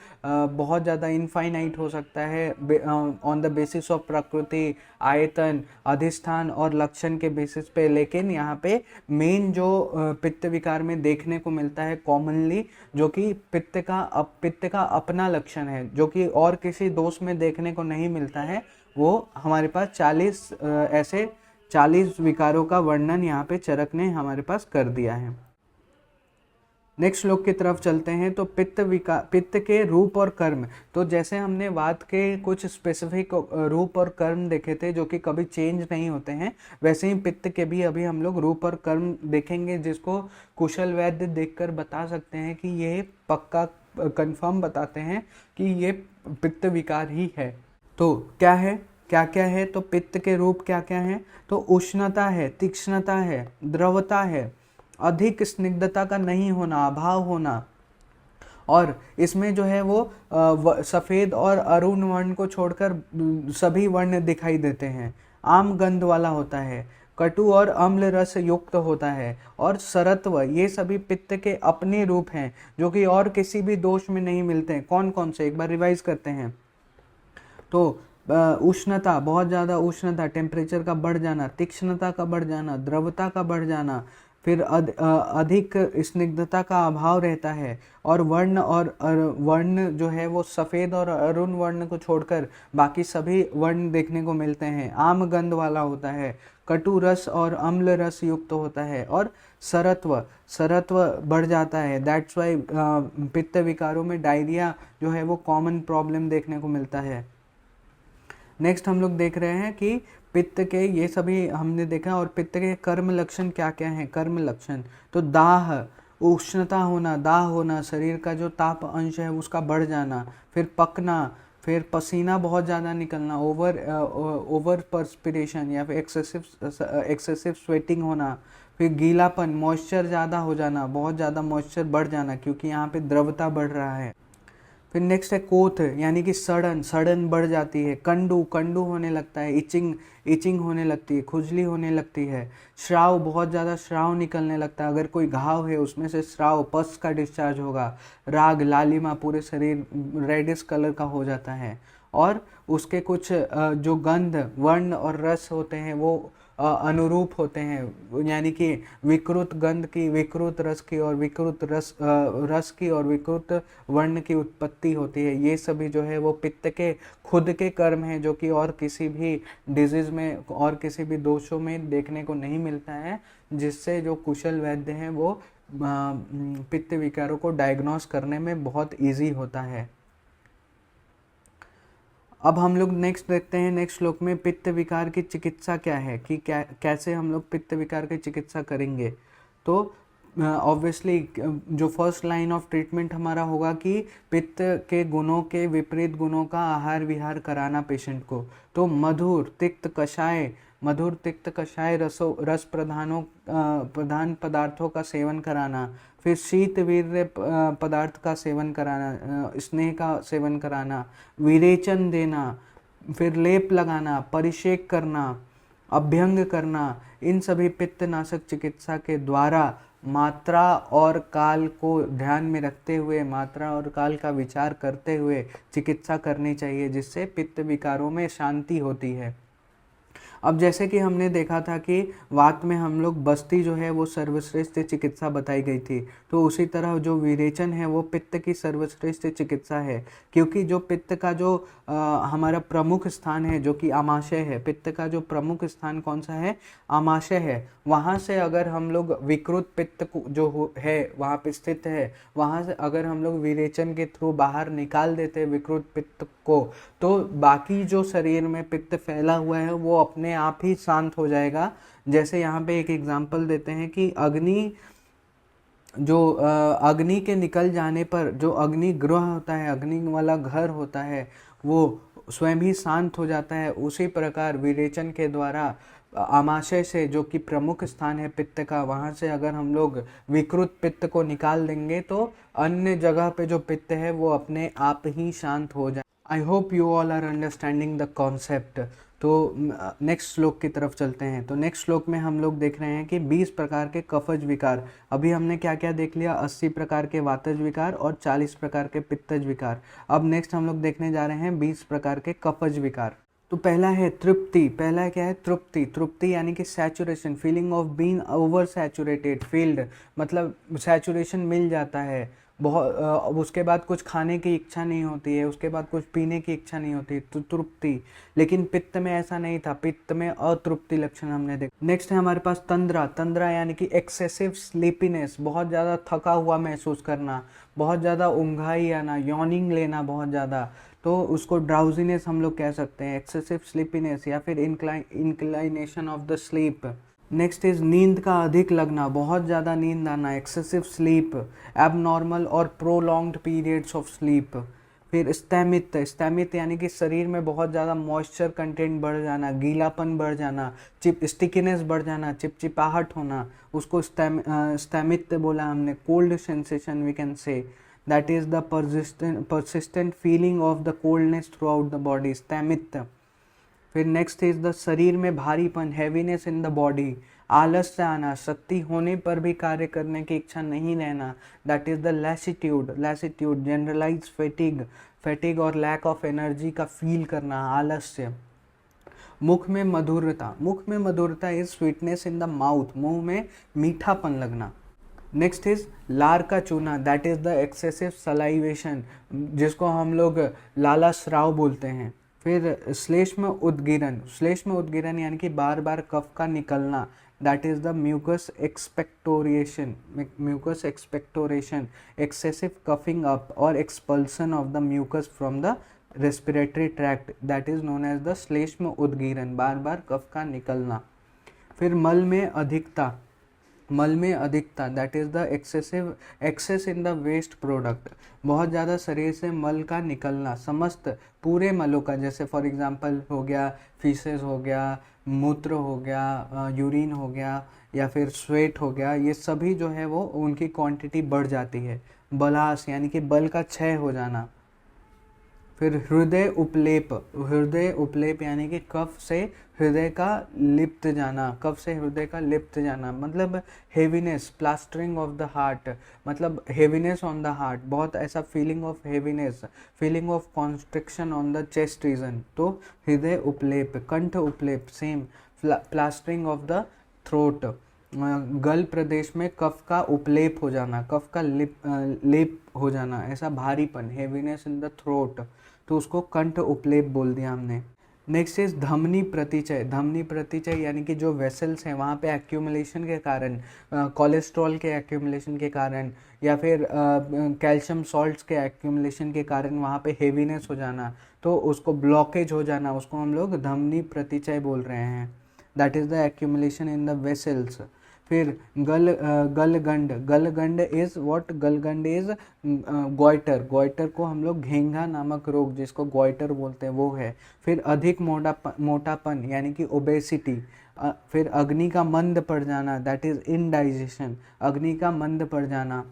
बहुत ज़्यादा इनफाइनाइट हो सकता है, ऑन द बेसिस ऑफ प्रकृति, आयतन, अधिष्ठान और लक्षण के बेसिस पे, लेकिन यहाँ पे मेन जो पित्त विकार में देखने को मिलता है कॉमनली, जो कि पित्त का अपना लक्षण है, जो कि और किसी दोष में देखने को नहीं मिलता है, वो हमारे पास 40 विकारों का वर्णन यहाँ पे चरक ने हमारे पास कर दिया है। नेक्स्ट श्लोक की तरफ चलते हैं। तो पित्त के रूप और कर्म, तो जैसे हमने वात के कुछ स्पेसिफिक रूप और कर्म देखे थे जो कि कभी चेंज नहीं होते हैं, वैसे ही पित्त के भी अभी हम लोग रूप और कर्म देखेंगे, जिसको कुशल वैद्य देखकर बता सकते हैं कि ये पक्का कंफर्म बताते हैं कि ये पित्त विकार ही है। तो क्या है, क्या क्या है, तो पित्त के रूप क्या क्या है, तो उष्णता है, तीक्ष्णता है, द्रवता है, अधिक स्निग्धता का नहीं होना, अभाव होना, और इसमें जो है वो सफ़ेद और अरुण वर्ण को छोड़कर सभी वर्ण दिखाई देते हैं, आम गंध वाला होता है, कटु और अम्ल रस युक्त होता है, और सरत्व, ये सभी पित्त के अपने रूप हैं जो कि और किसी भी दोष में नहीं मिलते हैं। कौन कौन से, एक बार रिवाइज करते हैं। तो उष्णता, बहुत ज़्यादा उष्णता, टेम्परेचर का बढ़ जाना, तीक्ष्णता का बढ़ जाना, द्रवता का बढ़ जाना, फिर अधिक स्निग्धता का अभाव रहता है, और वर्ण जो है वो सफ़ेद और अरुण वर्ण को छोड़कर बाकी सभी वर्ण देखने को मिलते हैं, आम गंध वाला होता है, कटु रस और अम्ल रस युक्त होता है, और सरत्व बढ़ जाता है। दैट्स वाई पित्त विकारों में डायरिया जो है वो कॉमन प्रॉब्लम देखने को मिलता है। नेक्स्ट हम लोग देख रहे हैं कि पित्त के ये सभी हमने देखा, और पित्त के कर्म लक्षण क्या क्या हैं। कर्म लक्षण, तो दाह, उष्णता होना, दाह होना, शरीर का जो ताप अंश है उसका बढ़ जाना, फिर पकना, फिर पसीना बहुत ज़्यादा निकलना, ओवर पर्सपिरेशन या फिर एक्सेसिव स्वेटिंग होना। फिर गीलापन, मॉइस्चर ज़्यादा हो जाना, बहुत ज़्यादा मॉइस्चर बढ़ जाना क्योंकि यहाँ पे द्रवता बढ़ रहा है। फिर नेक्स्ट है कोथ, यानी कि सड़न बढ़ जाती है। कंडू होने लगता है, इचिंग होने लगती है, खुजली होने लगती है। श्राव, बहुत ज़्यादा श्राव निकलने लगता है, अगर कोई घाव है उसमें से श्राव, पस का डिस्चार्ज होगा। राग, लालिमा, पूरे शरीर रेडिश कलर का हो जाता है। और उसके कुछ जो गंध, वर्ण और रस होते हैं वो अनुरूप होते हैं, यानी कि विकृत गंध की, विकृत रस की और विकृत रस की और विकृत वर्ण की उत्पत्ति होती है। ये सभी जो है वो पित्त के खुद के कर्म हैं, जो कि और किसी भी डिजीज में और किसी भी दोषों में देखने को नहीं मिलता है, जिससे जो कुशल वैद्य हैं वो पित्त विकारों को डायग्नोस करने में बहुत ईजी होता है। अब हम लोग नेक्स्ट देखते हैं, नेक्स्ट श्लोक में पित्त विकार की चिकित्सा क्या है, कि कैसे हम लोग पित्त विकार की चिकित्सा करेंगे। तो ऑब्वियसली जो फर्स्ट लाइन ऑफ ट्रीटमेंट हमारा होगा कि पित्त के गुणों के विपरीत गुणों का आहार विहार कराना पेशेंट को। तो मधुर तिक्त कषाय रस प्रधान पदार्थों का सेवन कराना। फिर शीत वीर्य पदार्थ का सेवन कराना, स्नेह का सेवन कराना, विरेचन देना, फिर लेप लगाना, परिषेक करना, अभ्यंग करना। इन सभी पित्तनाशक चिकित्सा के द्वारा मात्रा और काल को ध्यान में रखते हुए, मात्रा और काल का विचार करते हुए चिकित्सा करनी चाहिए, जिससे पित्त विकारों में शांति होती है। अब जैसे कि हमने देखा था कि वात में हम लोग बस्ती जो है वो सर्वश्रेष्ठ चिकित्सा बताई गई थी, तो उसी तरह जो विरेचन है वो पित्त की सर्वश्रेष्ठ चिकित्सा है, क्योंकि जो पित्त का जो हमारा प्रमुख स्थान है जो कि आमाशय है, पित्त का जो प्रमुख स्थान कौन सा है, आमाशय है। वहाँ से अगर हम लोग विकृत पित्त जो है वहाँ पे स्थित है, वहाँ से अगर हम लोग विरेचन के थ्रू बाहर निकाल देते हैं विकृत पित्त को, तो बाकी जो शरीर में पित्त फैला हुआ है वो अपने आप ही शांत हो जाएगा। जैसे यहाँ पे एक एग्जांपल देते हैं कि अग्नि के निकल जाने पर जो अग्नि ग्रह होता है, अग्नि वाला घर होता है, वो स्वयं ही शांत हो जाता है। उसी प्रकार विरेचन के द्वारा आमाशय से, जो कि प्रमुख स्थान है पित्त का, वहाँ से अगर हम लोग विकृत पित्त को निकाल देंगे तो अन्य जगह पे जो पित्त है वो अपने आप ही शांत हो जाए। I hope you all are understanding the concept. तो नेक्स्ट श्लोक की तरफ चलते हैं। तो नेक्स्ट श्लोक में हम लोग देख रहे हैं कि 20 प्रकार के कफज विकार। अभी हमने क्या क्या देख लिया, 80 प्रकार के वातज विकार और 40 प्रकार के पित्तज विकार। अब नेक्स्ट हम लोग देखने जा रहे हैं 20 प्रकार के कफज विकार। तो पहला है तृप्ति। पहला क्या है, तृप्ति यानी कि saturation, feeling of being over saturated, field, मतलब सैचुरेशन मिल जाता है बहुत। उसके बाद कुछ खाने की इच्छा नहीं होती है, उसके बाद कुछ पीने की इच्छा नहीं होती, तो तृप्ति। लेकिन पित्त में ऐसा नहीं था, पित्त में अतृप्ति लक्षण हमने देखा। नेक्स्ट है हमारे पास तंद्रा यानी कि एक्सेसिव स्लीपीनेस, बहुत ज़्यादा थका हुआ महसूस करना, बहुत ज़्यादा ऊंघाई आना, यॉर्निंग लेना बहुत ज़्यादा, तो उसको ड्राउजीनेस हम लोग कह सकते हैं, एक्सेसिव स्लीपीनेस या फिर inclination of the sleep. Next is नींद का अधिक लगना, बहुत ज़्यादा नींद आना, एक्सेसिव स्लीप, एबनॉर्मल और प्रोलॉन्ग्ड पीरियड्स ऑफ स्लीप। फिर स्टैमित यानी कि शरीर में बहुत ज़्यादा मॉइस्चर कंटेंट बढ़ जाना, गीलापन बढ़ जाना, स्टिकीनेस बढ़ जाना, चिपचिपाहट होना, उसको स्टैमित बोला हमने। Cold sensation we can say, that is the persistent feeling of the coldness throughout the body, स्टैमित। फिर नेक्स्ट इज द शरीर में भारीपन, हैवीनेस इन द बॉडी, आलस से आना, शक्ति होने पर भी कार्य करने की इच्छा नहीं रहना, that is the lassitude, generalize fatigue और लैक ऑफ एनर्जी का फील करना, आलस्य। मुख में मधुरता is sweetness in the mouth, मुंह में मीठापन लगना। नेक्स्ट इज लार का चूना, that is the excessive salivation, जिसको हम लोग लाला स्राव बोलते हैं। फिर श्लेष्म उद्गिरण यानी कि बार बार कफ का निकलना, that is the mucus expectoration, excessive coughing up और expulsion of the mucus from the respiratory tract, that is known as the श्लेष्म उद्गिरण, बार बार कफ का निकलना। फिर मल में अधिकता, मल में अधिकता, that is the excess in the waste product, बहुत ज़्यादा शरीर से मल का निकलना, समस्त पूरे मलों का, जैसे फॉर एग्जांपल हो गया फीसेस हो गया, मूत्र हो गया, यूरिन हो गया या फिर स्वेट हो गया, ये सभी जो है वो उनकी क्वांटिटी बढ़ जाती है। बलास यानी कि बल का क्षय हो जाना। फिर हृदय उपलेप यानी कि कफ से हृदय का लिप्त जाना, कफ से हृदय का लिप्त जाना मतलब heaviness, plastering of the heart, मतलब हेवीनेस ऑन द हार्ट, बहुत ऐसा feeling of heaviness, feeling of constriction on the chest region, तो हृदय उपलेप। कंठ उपलेप same, plastering of the throat, गल प्रदेश में कफ का उपलेप हो जाना, कफ का लेप हो जाना, ऐसा भारीपन, हेवीनेस इन द थ्रोट, तो उसको कंठ उपलेप बोल दिया हमने। नेक्स्ट इज धमनी प्रतिचय। धमनी प्रतिचय यानी कि जो वेसल्स हैं वहाँ पे एक्यूमुलेशन के कारण, कोलेस्ट्रॉल के एक्यूमुलेशन के कारण या फिर कैल्शियम सॉल्ट्स के एक्यूमुलेशन के कारण वहाँ पे हेवीनेस हो जाना, तो उसको ब्लॉकेज हो जाना, उसको हम लोग धमनी प्रतिचय बोल रहे हैं। That is the accumulation in the vessels. फिर गलगंड इज व्हाट, गलगंड इज गोइटर को हम लोग घेंघा नामक रोग जिसको गोइटर बोलते हैं वो है। फिर अधिक मोटापन यानी कि ओबेसिटी। फिर अग्नि का मंद पड़ जाना, दैट इज इनडाइजेशन, अग्नि का मंद पड़ जाना।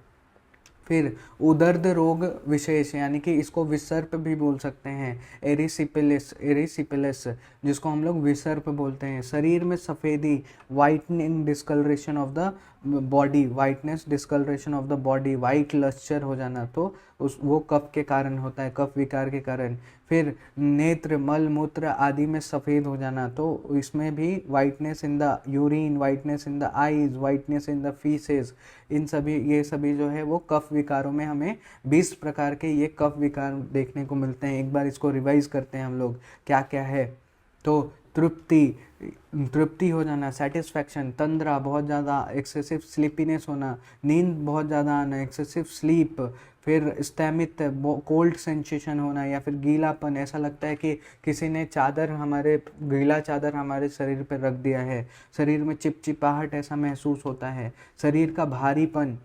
फिर उदर्द रोग विशेष यानी कि इसको विसर्प भी बोल सकते हैं, एरिसिपिलिस जिसको हम लोग विसर्प बोलते हैं। शरीर में सफ़ेदी, whitening discolouration of the body, whiteness discolouration of the body, white lustre हो जाना, तो वो कफ के कारण होता है, कफ विकार के कारण। फिर नेत्र, मल मूत्र आदि में सफ़ेद हो जाना, तो इसमें भी whiteness in the urine, whiteness in the eyes, whiteness in the faeces, ये सभी जो है वो कफ विकारों में हमें 20 प्रकार के ये कफ विकार देखने को मिलते हैं। एक बार इसको रिवाइज करते हैं हम लोग क्या क्या है। तो तृप्ति हो जाना, सेटिस्फैक्शन, तंद्रा बहुत ज़्यादा, एक्सेसिव स्लीपीनेस होना, नींद बहुत ज़्यादा आना, एक्सेसिव स्लीप। फिर स्टैमित, कोल्ड सेंसेशन होना या फिर गीलापन, ऐसा लगता है कि किसी ने गीला चादर हमारे शरीर पर रख दिया है, शरीर में चिपचिपाहट ऐसा महसूस होता है। शरीर का भारीपन,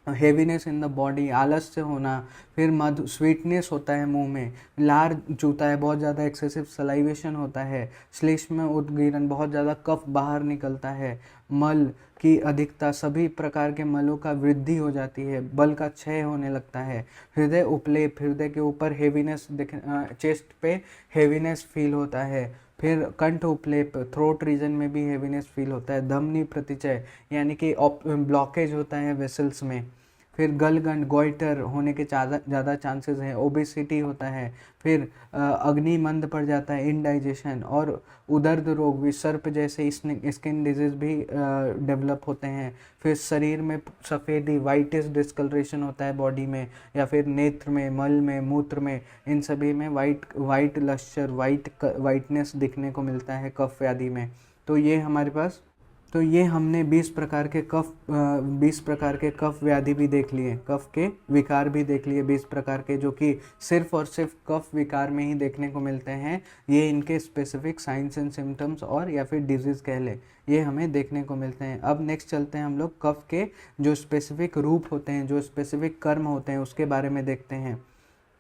हेवीनेस इन द बॉडी, आलस्य होना। फिर स्वीटनेस होता है मुंह में, लार चूता है, बहुत ज़्यादा एक्सेसिव सलाइवेशन होता है, श्लेष्म उद्गीरण, बहुत ज़्यादा कफ बाहर निकलता है। मल की अधिकता, सभी प्रकार के मलों का वृद्धि हो जाती है, बल का क्षय होने लगता है। हृदय उपलेप, हृदय के ऊपर हेवीनेस, चेस्ट पे हेवीनेस फील होता है। फिर कंठ उपलेप, थ्रोट रीजन में भी हेवीनेस फील होता है। धमनी प्रतिचय यानी कि ब्लॉकेज होता है वेसल्स में। फिर गलगंड, गोइटर होने के ज़्यादा चांसेस हैं। ओबेसिटी होता है। फिर अग्नि मंद पड़ जाता है, इनडाइजेशन। और उदर्द रोग, विसर्प जैसे स्किन डिजीज भी डेवलप होते हैं। फिर शरीर में सफ़ेदी, वाइटिस डिस्कलरेशन होता है बॉडी में, या फिर नेत्र में, मल में, मूत्र में, इन सभी में वाइट लस्चर, वाइटनेस दिखने को मिलता है कफ व्याधि में। तो ये हमने 20 प्रकार के कफ व्याधि भी देख लिए, कफ के विकार भी देख लिए 20 प्रकार के, जो कि सिर्फ और सिर्फ कफ विकार में ही देखने को मिलते हैं। ये इनके स्पेसिफिक साइंस एंड सिम्टम्स और या फिर डिजीज़ कह ले, ये हमें देखने को मिलते हैं। अब नेक्स्ट चलते हैं हम लोग कफ के जो स्पेसिफिक रूप होते हैं, जो स्पेसिफिक कर्म होते हैं, उसके बारे में देखते हैं।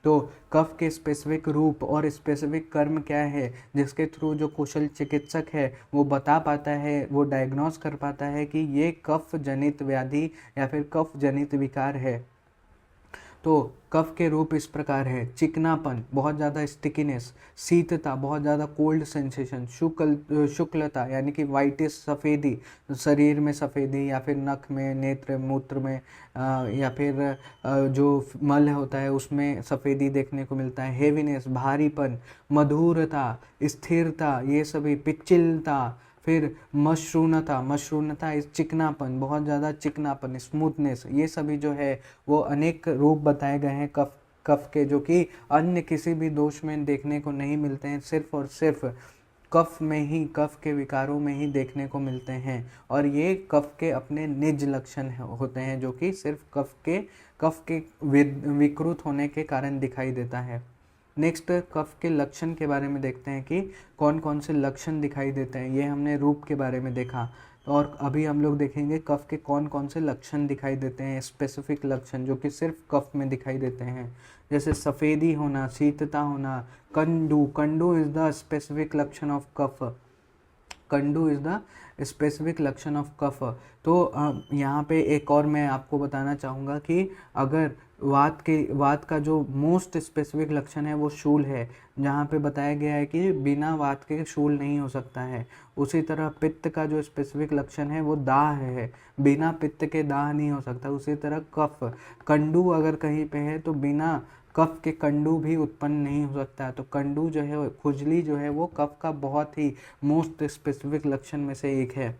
तो कफ के स्पेसिफिक रूप और स्पेसिफिक कर्म क्या है, जिसके थ्रू जो कुशल चिकित्सक है वो बता पाता है, वो डायग्नोस कर पाता है कि ये कफ जनित व्याधि या फिर कफ जनित विकार है। तो कफ के रूप इस प्रकार है: चिकनापन, बहुत ज़्यादा स्टिकीनेस; शीतता, बहुत ज़्यादा कोल्ड सेंसेशन; शुक्लता यानी कि वाइटिस, सफ़ेदी, शरीर में सफ़ेदी या फिर नख में, नेत्र, मूत्र में, या फिर जो मल होता है उसमें सफ़ेदी देखने को मिलता है। हेवीनेस, भारीपन; मधुरता, स्थिरता, ये सभी, पिच्चिलता। फिर मशरूनता इस चिकनापन, बहुत ज़्यादा चिकनापन, स्मूथनेस, ये सभी जो है वो अनेक रूप बताए गए हैं कफ के, जो कि अन्य किसी भी दोष में देखने को नहीं मिलते हैं, सिर्फ और सिर्फ कफ में ही, कफ के विकारों में ही देखने को मिलते हैं। और ये कफ के अपने निज लक्षण होते हैं, जो कि सिर्फ कफ के विकृत होने के कारण दिखाई देता है। नेक्स्ट कफ के लक्षण के बारे में देखते हैं कि कौन कौन से लक्षण दिखाई देते हैं। ये हमने रूप के बारे में देखा। और अभी हम लोग देखेंगे कफ के कौन कौन से लक्षण दिखाई देते हैं, स्पेसिफिक लक्षण जो कि सिर्फ कफ में दिखाई देते हैं, जैसे सफ़ेदी होना, शीतता होना, कंडू। कंडू इज द स्पेसिफिक लक्षण ऑफ कफ। कंडू इज द स्पेसिफिक लक्षण ऑफ कफ। तो यहाँ पे एक और मैं आपको बताना चाहूँगा कि अगर वात का जो मोस्ट स्पेसिफिक लक्षण है वो शूल है, जहाँ पे बताया गया है कि बिना वात के शूल नहीं हो सकता है। उसी तरह पित्त का जो स्पेसिफिक लक्षण है वो दाह है, बिना पित्त के दाह नहीं हो सकता। उसी तरह कफ, कंडू अगर कहीं पे है तो बिना कफ के कंडू भी उत्पन्न नहीं हो सकता। तो कंडू जो है, खुजली जो है, वो कफ का बहुत ही मोस्ट स्पेसिफिक लक्षण में से एक है।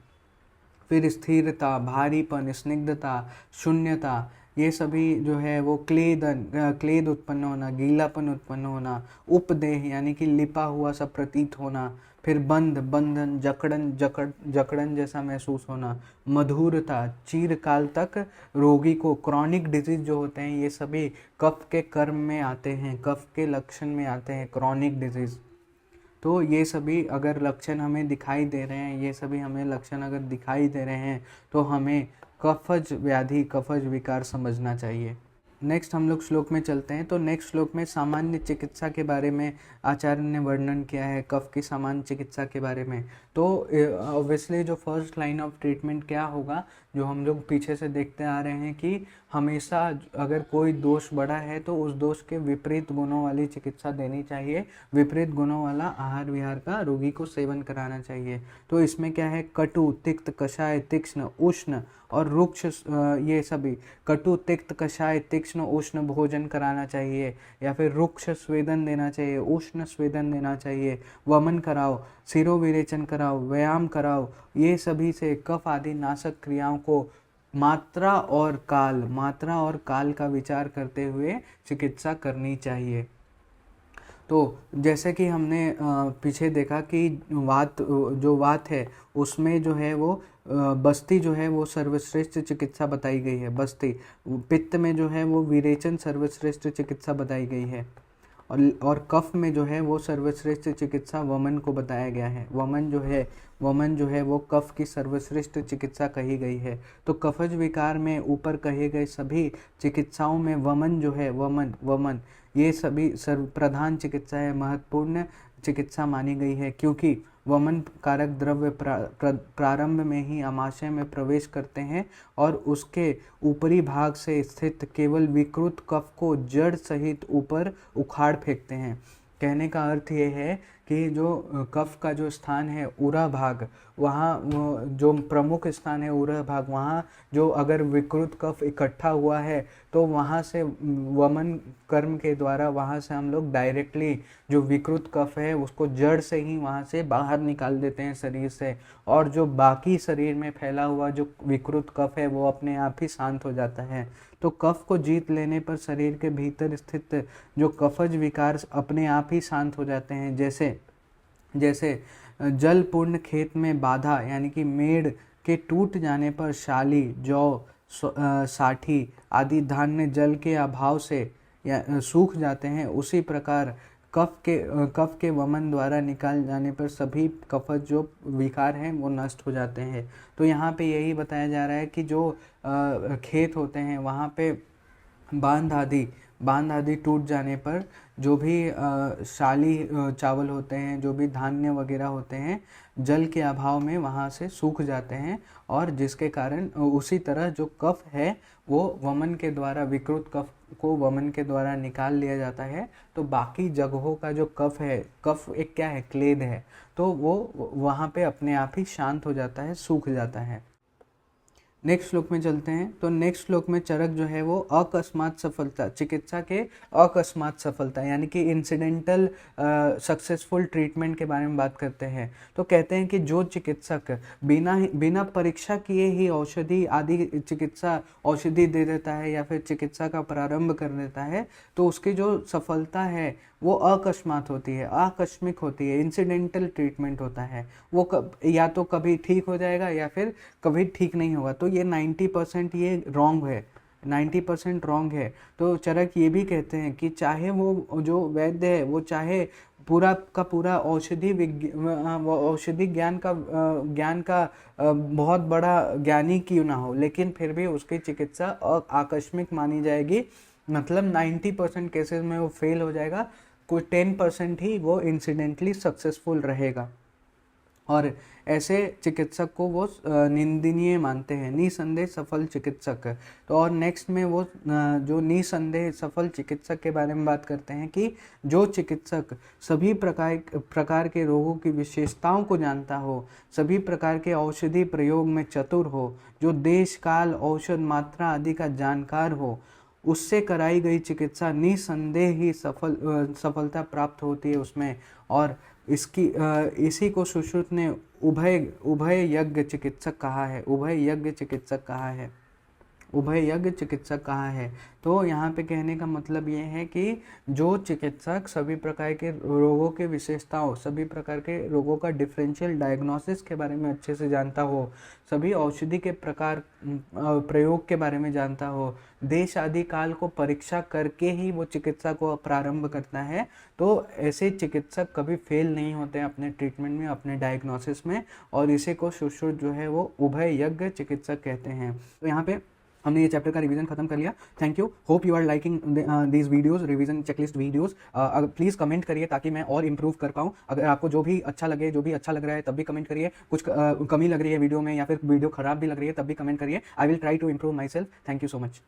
फिर स्थिरता, भारीपन, स्निग्धता, शून्यता, ये सभी जो है वो क्लेद उत्पन्न होना, गीलापन उत्पन्न होना, उपदेह यानी कि लिपा हुआ सा प्रतीत होना, फिर बंधन, जकड़न जैसा महसूस होना, मधुरता, चिरकाल तक रोगी को, क्रॉनिक डिजीज जो होते हैं ये सभी कफ के कर्म में आते हैं, कफ के लक्षण में आते हैं, क्रॉनिक डिजीज। तो ये सभी अगर लक्षण हमें दिखाई दे रहे हैं, ये सभी हमें लक्षण अगर दिखाई दे रहे हैं तो हमें कफज व्याधि, कफज विकार समझना चाहिए। नेक्स्ट हम लोग श्लोक में चलते हैं। तो नेक्स्ट श्लोक में सामान्य चिकित्सा के बारे में आचार्य ने वर्णन किया है, कफ की सामान्य चिकित्सा के बारे में। तो ऑब्वियसली जो फर्स्ट लाइन ऑफ ट्रीटमेंट क्या होगा, जो हम लोग पीछे से देखते आ रहे हैं कि हमेशा अगर कोई दोष बढ़ा है तो उस दोष के विपरीत गुणों वाली चिकित्सा देनी चाहिए, विपरीत गुणों वाला आहार विहार का रोगी को सेवन कराना चाहिए। तो इसमें क्या है, कटु, तिक्त, कषाय, तीक्ष्ण, उष्ण और रुक्ष, ये सभी कटु, तिक्त, कषाय, तीक्ष्ण, उष्ण भोजन कराना चाहिए, या फिर रुक्ष स्वेदन देना चाहिए, उष्ण स्वेदन देना चाहिए, वमन कराओ, सिरो विरेचन कराओ, व्यायाम कराओ। ये सभी से कफ आदि नाशक क्रियाओं को मात्रा और काल का विचार करते हुए चिकित्सा करनी चाहिए। तो जैसे कि हमने पीछे देखा कि वात है उसमें जो है वो बस्ती जो है वो सर्वश्रेष्ठ चिकित्सा बताई गई है, बस्ती। पित्त में जो है वो विरेचन सर्वश्रेष्ठ चिकित्सा बताई गई है, और कफ में जो है वो सर्वश्रेष्ठ चिकित्सा वमन को बताया गया है। वमन जो है वो कफ की सर्वश्रेष्ठ चिकित्सा कही गई है। तो कफज विकार में ऊपर कहे गए सभी चिकित्साओं में वमन जो है, वमन ये सभी प्रधान चिकित्सा है, महत्वपूर्ण चिकित्सा मानी गई है, क्योंकि वमन कारक द्रव्य प्रारंभ में ही आमाशय में प्रवेश करते हैं और उसके ऊपरी भाग से स्थित केवल विकृत कफ को जड़ सहित ऊपर उखाड़ फेंकते हैं। कहने का अर्थ ये है कि जो कफ का जो स्थान है उरा भाग, वहाँ जो प्रमुख स्थान है उरा भाग, वहाँ जो अगर विकृत कफ इकट्ठा हुआ है तो वहाँ से वमन कर्म के द्वारा वहाँ से हम लोग डायरेक्टली जो विकृत कफ है उसको जड़ से ही वहाँ से बाहर निकाल देते हैं शरीर से, और जो बाकी शरीर में फैला हुआ जो विकृत कफ है वो अपने आप ही शांत हो जाता है। तो कफ को जीत लेने पर शरीर के भीतर स्थित जो कफज विकार अपने आप ही शांत हो जाते हैं। जैसे जलपूर्ण खेत में बाधा यानी कि मेड़ के टूट जाने पर शाली, जौ, साठी आदि धान्य जल के अभाव से या सूख जाते हैं, उसी प्रकार कफ के वमन द्वारा निकाल जाने पर सभी कफज जो विकार हैं वो नष्ट हो जाते हैं। तो यहाँ पे यही बताया जा रहा है कि जो खेत होते हैं वहाँ पे बांध आदि टूट जाने पर जो भी शाली चावल होते हैं, जो भी धान्य वगैरह होते हैं, जल के अभाव में वहाँ से सूख जाते हैं, और जिसके कारण उसी तरह जो कफ है वो वमन के द्वारा, विकृत कफ को वमन के द्वारा निकाल लिया जाता है। तो बाकी जगहों का जो कफ है, कफ एक क्या है, क्लेद है, तो वो वहाँ पे अपने आप ही शांत हो जाता है, सूख जाता है। नेक्स्ट श्लोक में चलते हैं। तो नेक्स्ट श्लोक में चरक जो है वो अकस्मात सफलता, चिकित्सा के अकस्मात सफलता यानी कि इंसिडेंटल सक्सेसफुल ट्रीटमेंट के बारे में बात करते हैं। तो कहते हैं कि जो चिकित्सक बिना परीक्षा किए ही औषधि दे देता है या फिर चिकित्सा का प्रारंभ कर देता है, तो उसकी जो सफलता है वो अकस्मात होती है, आकस्मिक होती है, इंसिडेंटल ट्रीटमेंट होता है। वो या तो कभी ठीक हो जाएगा या फिर कभी ठीक नहीं होगा। तो ये 90% ये रॉन्ग है, 90% रॉन्ग है। तो चरक ये भी कहते हैं कि चाहे वो जो वैद्य है वो चाहे पूरा का पूरा औषधि ज्ञान का बहुत बड़ा ज्ञानी क्यों ना हो, लेकिन फिर भी उसकी चिकित्सा आकस्मिक मानी जाएगी। मतलब 90% केसेस में वो फेल हो जाएगा, कोई 10% ही वो इंसिडेंटली सक्सेसफुल रहेगा। और ऐसे चिकित्सक को वो निंदनीय मानते हैं, निसंदेह सफल चिकित्सक। तो और नेक्स्ट में वो जो निसंदेह सफल चिकित्सक के बारे में बात करते हैं कि जो चिकित्सक सभी प्रकार के रोगों की विशेषताओं को जानता हो, सभी प्रकार के औषधि प्रयोग में चतुर हो, जो देश काल औषध मात्रा आदि का जानकार हो, उससे कराई गई चिकित्सा निसंदेह ही सफलता प्राप्त होती है उसमें। और इसी को सुश्रुत ने उभय यज्ञ चिकित्सक कहा है। उभय यज्ञ चिकित्सक कहा है। उभय यज्ञ चिकित्सक कहा है। तो यहाँ पे कहने का मतलब ये है कि जो चिकित्सक सभी प्रकार के रोगों के विशेषताओं, सभी प्रकार के रोगों का डिफरेंशियल डायग्नोसिस के बारे में अच्छे से जानता हो, सभी औषधि के प्रकार प्रयोग के बारे में जानता हो, देश आदि काल को परीक्षा करके ही वो चिकित्सा को प्रारंभ करता है, तो ऐसे चिकित्सक कभी फेल नहीं होते अपने ट्रीटमेंट में, अपने डायग्नोसिस में। और इसे को सुश्रुत जो है वो उभय यज्ञ चिकित्सक कहते हैं। तो यहाँ पे हमने ये चैप्टर का रिवीजन खत्म कर लिया। Thank you, hope you are liking these videos, revision checklist videos. Please comment करिए ताकि मैं और इम्प्रूव कर पाऊँ। अगर आपको जो भी अच्छा लगे, जो भी अच्छा लग रहा है, तब भी कमेंट करिए। कुछ कमी लग रही है वीडियो में या फिर वीडियो खराब भी लग रही है, तब भी कमेंट करिए। I will try to improve myself. Thank you so much.